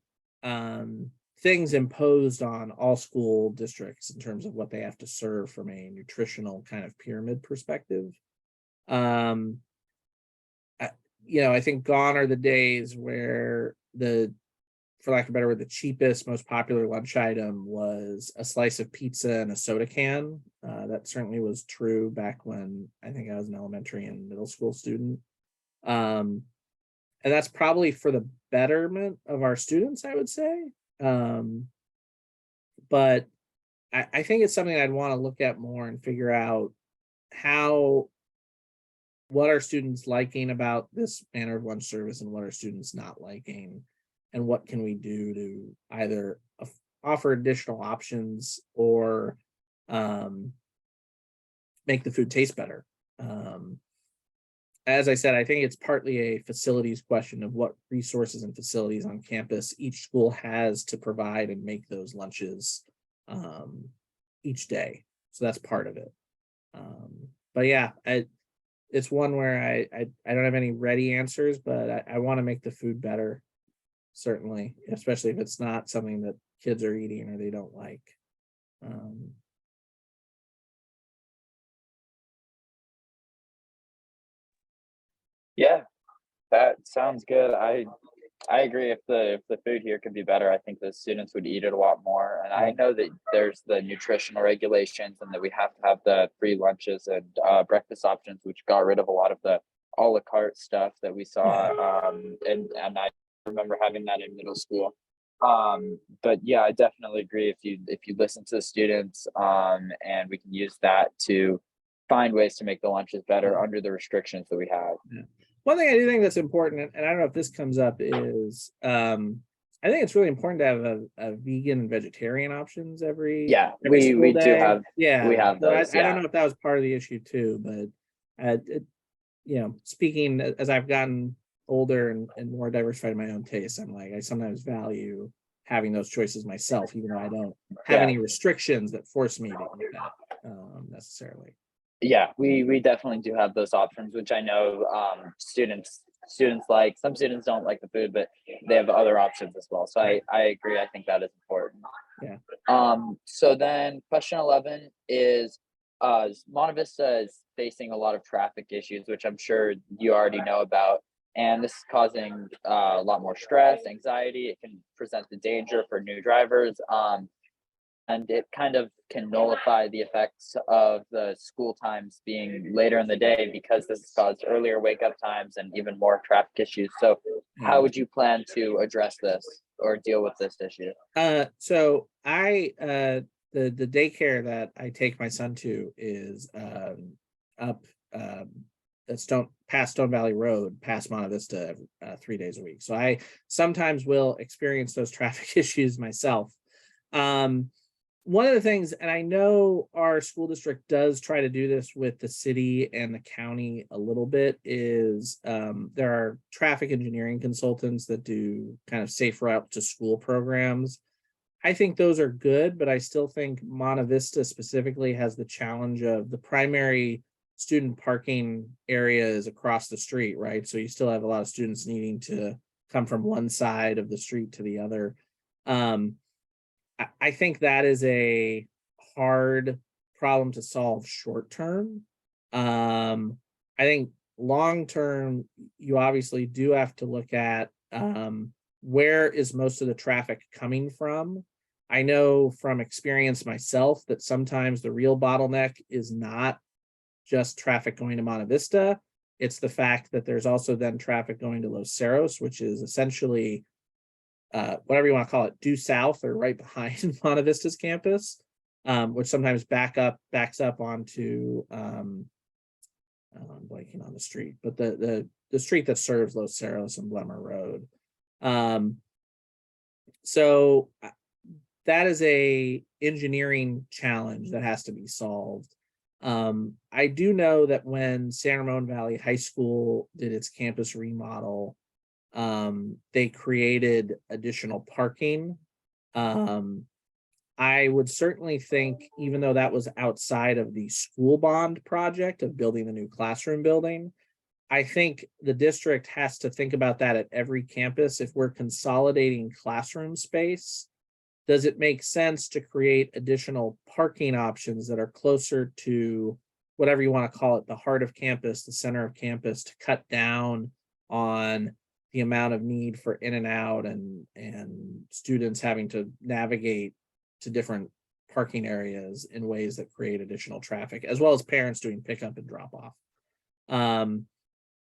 things imposed on all school districts in terms of what they have to serve from a nutritional kind of pyramid perspective. I think gone are the days where for lack of a better word, the cheapest, most popular lunch item was a slice of pizza and a soda can. That certainly was true back when I think I was an elementary and middle school student. And that's probably for the betterment of our students, I would say. But I think it's something I'd want to look at more and figure out what are students liking about this manner of lunch service and what are students not liking, and what can we do to either offer additional options or make the food taste better. As I said, I think it's partly a facilities question of what resources and facilities on campus each school has to provide and make those lunches each day. So that's part of it. But yeah, it's one where I don't have any ready answers, but I want to make the food better, certainly, especially if it's not something that kids are eating or they don't like. Yeah, that sounds good. I agree. If the food here could be better, I think the students would eat it a lot more. And I know that there's the nutritional regulations and that we have to have the free lunches and breakfast options, which got rid of a lot of the a la carte stuff that we saw. And I remember having that in middle school. But yeah, I definitely agree. If you listen to the students, and we can use that to find ways to make the lunches better under the restrictions that we have. Yeah. One thing I do think that's important, and I don't know if this comes up, is I think it's really important to have a vegan and vegetarian options every we school do day. have we have those. I don't know if that was part of the issue too, but speaking as I've gotten older and more diversified in my own taste, I'm like, I sometimes value having those choices myself, even though I don't have any restrictions that force me to eat that necessarily. Yeah, we definitely do have those options, which I know students like. Some students don't like the food, but they have other options as well. So I agree. I think that is important. Yeah. So then question 11 is Monte Vista is facing a lot of traffic issues, which I'm sure you already know about. And this is causing a lot more stress, anxiety. It can present the danger for new drivers. And it kind of can nullify the effects of the school times being later in the day, because this has caused earlier wake up times and even more traffic issues. So how would you plan to address this or deal with this issue? So the daycare that I take my son to is up that's past Stone Valley Road, past Monte Vista 3 days a week. So I sometimes will experience those traffic issues myself. One of the things, and I know our school district does try to do this with the city and the county a little bit, is there are traffic engineering consultants that do kind of safe route to school programs. I think those are good, but I still think Monte Vista specifically has the challenge of the primary student parking area is across the street, right? So you still have a lot of students needing to come from one side of the street to the other. I think that is a hard problem to solve short term. I think long term, you obviously do have to look at where is most of the traffic coming from, I know from experience myself that sometimes the real bottleneck is not just traffic going to Monte Vista. It's the fact that there's also then traffic going to Los Cerros, which is essentially whatever you want to call it, due south or right behind Monte Vista's campus, which sometimes backs up onto I'm blanking on the street, but the street that serves Los Cerros and Blemmer Road. So that is a engineering challenge that has to be solved. I do know that when San Ramon Valley High School did its campus remodel, they created additional parking. I would certainly think, even though that was outside of the school bond project of building the new classroom building, I think the district has to think about that at every campus. If we're consolidating classroom space, does it make sense to create additional parking options that are closer to whatever you want to call it, the heart of campus, the center of campus, to cut down on the amount of need for in and out and students having to navigate to different parking areas in ways that create additional traffic, as well as parents doing pickup and drop off.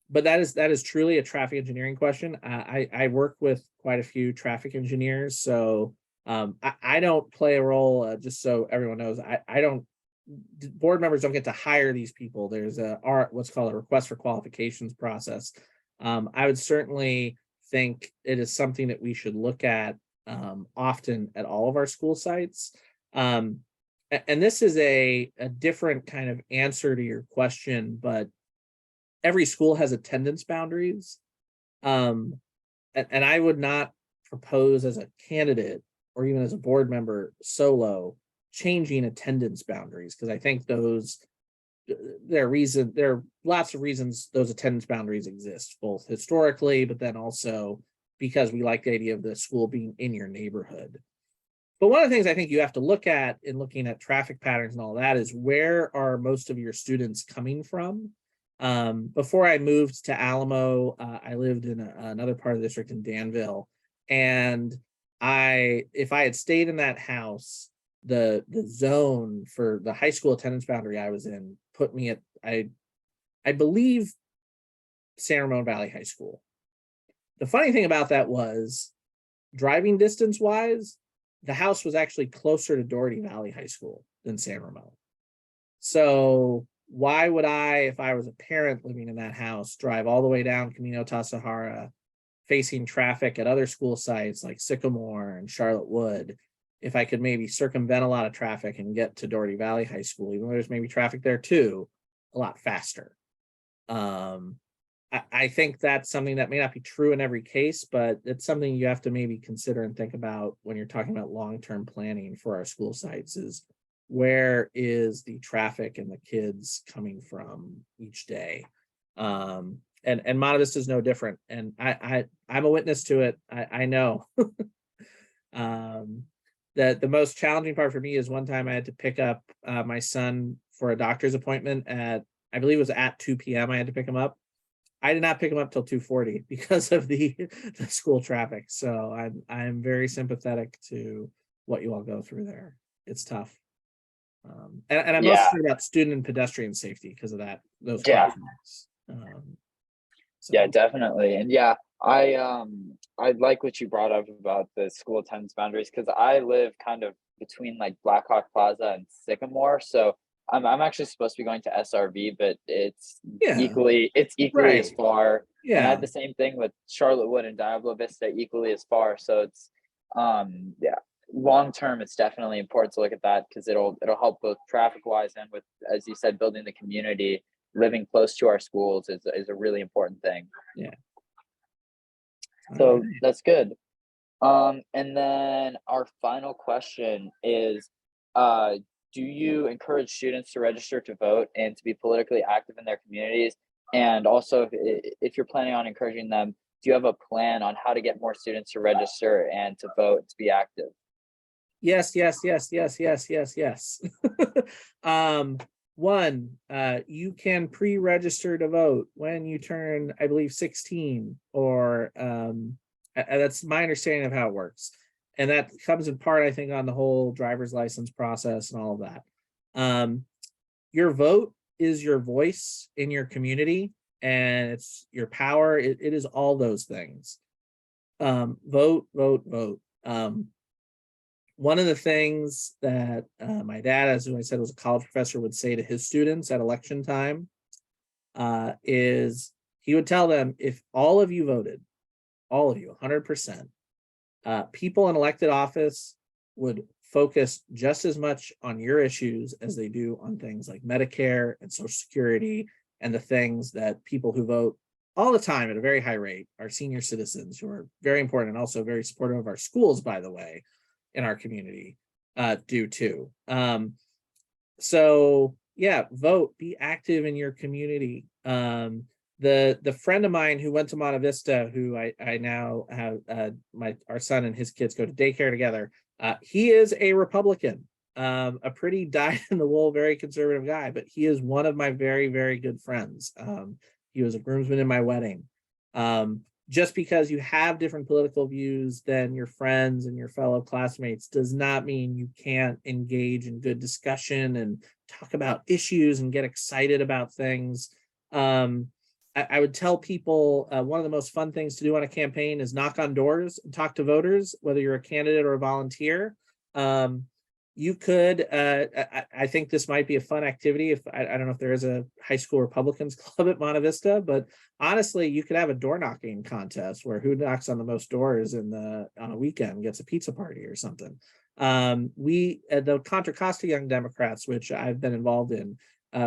But that is truly a traffic engineering question. I work with quite a few traffic engineers, so I don't play a role. Just so everyone knows, I don't. Board members don't get to hire these people. There's what's called a request for qualifications process. I would certainly think it is something that we should look at often at all of our school sites. And this is a different kind of answer to your question, but every school has attendance boundaries. And I would not propose as a candidate or even as a board member solo changing attendance boundaries, because I think there are lots of reasons those attendance boundaries exist, both historically, but then also because we like the idea of the school being in your neighborhood. But one of the things I think you have to look at in looking at traffic patterns and all that is, where are most of your students coming from? Before I moved to Alamo, I lived in another part of the district in Danville, and if I had stayed in that house, the zone for the high school attendance boundary I was in put me at, I believe, San Ramon Valley High School. The funny thing about that was, driving distance wise, the house was actually closer to Doherty Valley High School than San Ramon. So why would I, if I was a parent living in that house, drive all the way down Camino Tasahara, facing traffic at other school sites like Sycamore and Charlotte Wood, if I could maybe circumvent a lot of traffic and get to Doherty Valley High School, even though there's maybe traffic there too, a lot faster? I think that's something that may not be true in every case, but it's something you have to maybe consider and think about when you're talking about long-term planning for our school sites, is where is the traffic and the kids coming from each day? And Monte Vista is no different. And I'm a witness to it. I know. That the most challenging part for me is one time I had to pick up my son for a doctor's appointment at, I believe it was at 2 p.m. I had to pick him up. I did not pick him up till 2:40 because of the school traffic. So I'm very sympathetic to what you all go through there. It's tough. And I'm Yeah. also about student and pedestrian safety because of that, those Yeah. crosswalks. Yeah, definitely. And yeah, I like what you brought up about the school attendance boundaries, because I live kind of between like Blackhawk Plaza and Sycamore. So I'm actually supposed to be going to SRV, but it's Yeah. equally as Right. far. And I Yeah. had the same thing with Charlotte Wood and Diablo Vista, equally as far. So it's yeah, long term it's definitely important to look at that, because it'll help both traffic wise and with, as you said, building the community. Living close to our schools is a really important thing. Yeah. So that's good. And then our final question is, do you encourage students to register to vote and to be politically active in their communities? And also, if you're planning on encouraging them, do you have a plan on how to get more students to register and to vote, to be active? Yes. One, you can pre-register to vote when you turn, I believe, 16, or that's my understanding of how it works. And that comes in part, I think, on the whole driver's license process and all of that. Your vote is your voice in your community, and it's your power. It is all those things. Vote, vote, vote. One of the things that my dad, as I said, was a college professor, would say to his students at election time is he would tell them, if all of you voted, all of you, 100%, people in elected office would focus just as much on your issues as they do on things like Medicare and Social Security and the things that people who vote all the time at a very high rate, our senior citizens, who are very important and also very supportive of our schools, by the way, in our community, do too. So yeah, vote, be active in your community. The friend of mine who went to Monte Vista, who I now have our son and his kids go to daycare together. He is a Republican, a pretty dyed-in-the-wool, very conservative guy, but he is one of my very, very good friends. He was a groomsman in my wedding. Just because you have different political views than your friends and your fellow classmates does not mean you can't engage in good discussion and talk about issues and get excited about things. I would tell people one of the most fun things to do on a campaign is knock on doors and talk to voters, whether you're a candidate or a volunteer. You could, I think this might be a fun activity. If I don't know if there is a high school Republicans club at Monte Vista, but honestly, you could have a door knocking contest where who knocks on the most doors on a weekend gets a pizza party or something. The Contra Costa Young Democrats, which I've been involved in,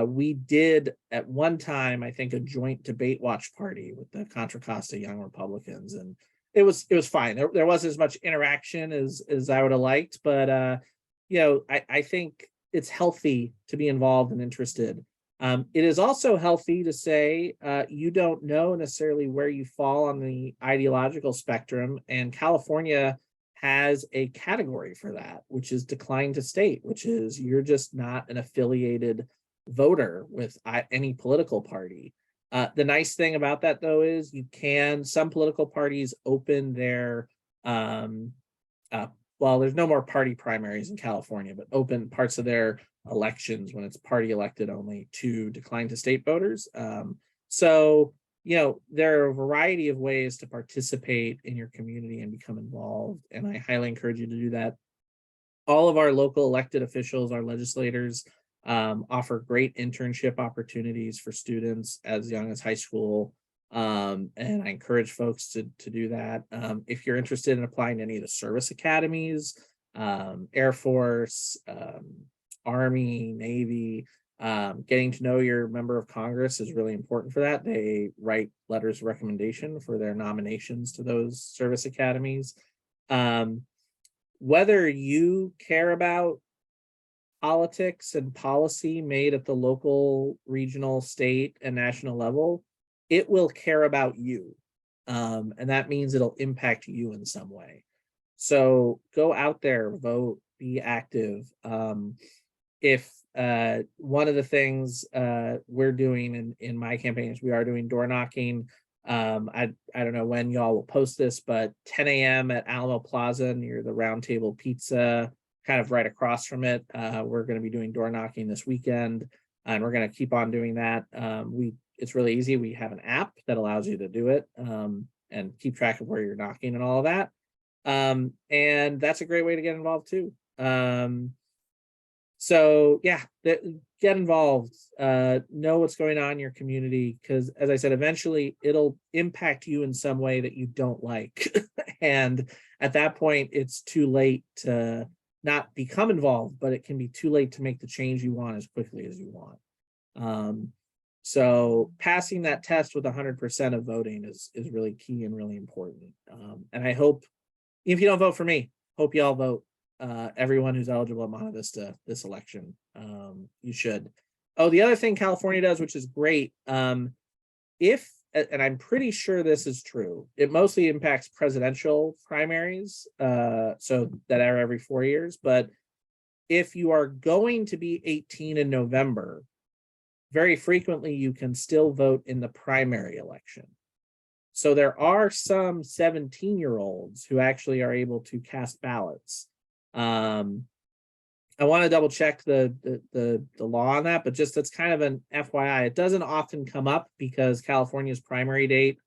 we did at one time, I think, a joint debate watch party with the Contra Costa Young Republicans, and it was fine. There wasn't as much interaction as I would have liked, but I think it's healthy to be involved and interested. It is also healthy to say you don't know necessarily where you fall on the ideological spectrum, and California has a category for that, which is decline to state, which is you're just not an affiliated voter with any political party. The nice thing about that, though, is some political parties open their well, there's no more party primaries in California, but open parts of their elections when it's party elected only to decline to state voters. So, there are a variety of ways to participate in your community and become involved. And I highly encourage you to do that. All of our local elected officials, our legislators, offer great internship opportunities for students as young as high school. And I encourage folks to do that. If you're interested in applying to any of the service academies, Air Force, Army, Navy, getting to know your member of Congress is really important for that. They write letters of recommendation for their nominations to those service academies. Whether you care about politics and policy made at the local, regional, state, and national level, it will care about you. And that means it'll impact you in some way. So go out there, vote, be active. If one of the things we're doing in my campaign is we are doing door knocking. I don't know when y'all will post this, but 10 a.m. at Alamo Plaza near the Round Table Pizza, kind of right across from it. We're going to be doing door knocking this weekend, and we're going to keep on doing that. It's really easy. We have an app that allows you to do it and keep track of where you're knocking and all of that. And that's a great way to get involved too. So yeah, get involved, know what's going on in your community, because as I said, eventually it'll impact you in some way that you don't like. And at that point, it's too late to not become involved, but it can be too late to make the change you want as quickly as you want. So passing that test with 100% of voting is really key and really important. And I hope, if you don't vote for me, hope you all vote. Everyone who's eligible at Monte Vista this election, you should. Oh, the other thing California does, which is great, and I'm pretty sure this is true, it mostly impacts presidential primaries, so that are every 4 years. But if you are going to be 18 in November, very frequently you can still vote in the primary election. So there are some 17-year-olds who actually are able to cast ballots. I want to double check the law on that, but just that's kind of an FYI. It doesn't often come up because California's primary date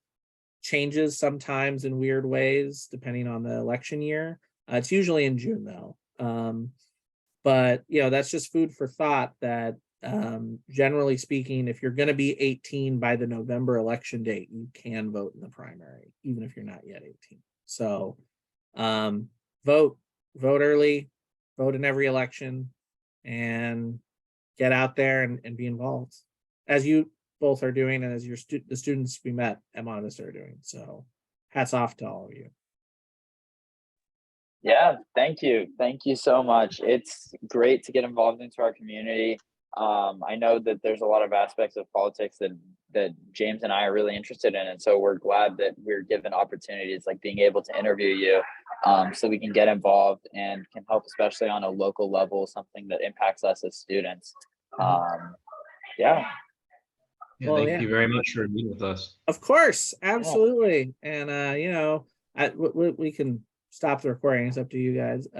changes sometimes in weird ways depending on the election year. It's usually in June though. But that's just food for thought that generally speaking, if you're going to be 18 by the November election date, you can vote in the primary, even if you're not yet 18. So vote early, vote in every election, and get out there and be involved, as you both are doing, and as the students we met at Monte Vista are doing. So hats off to all of you. Yeah, thank you so much. It's great to get involved into our community. I know that there's a lot of aspects of politics that James and I are really interested in, and so we're glad that we're given opportunities like being able to interview you, so we can get involved and can help, especially on a local level, something that impacts us as students. Yeah. Yeah, Well, thank you very much for meeting with us. Of course, absolutely. And we can stop the recording. It's up to you guys.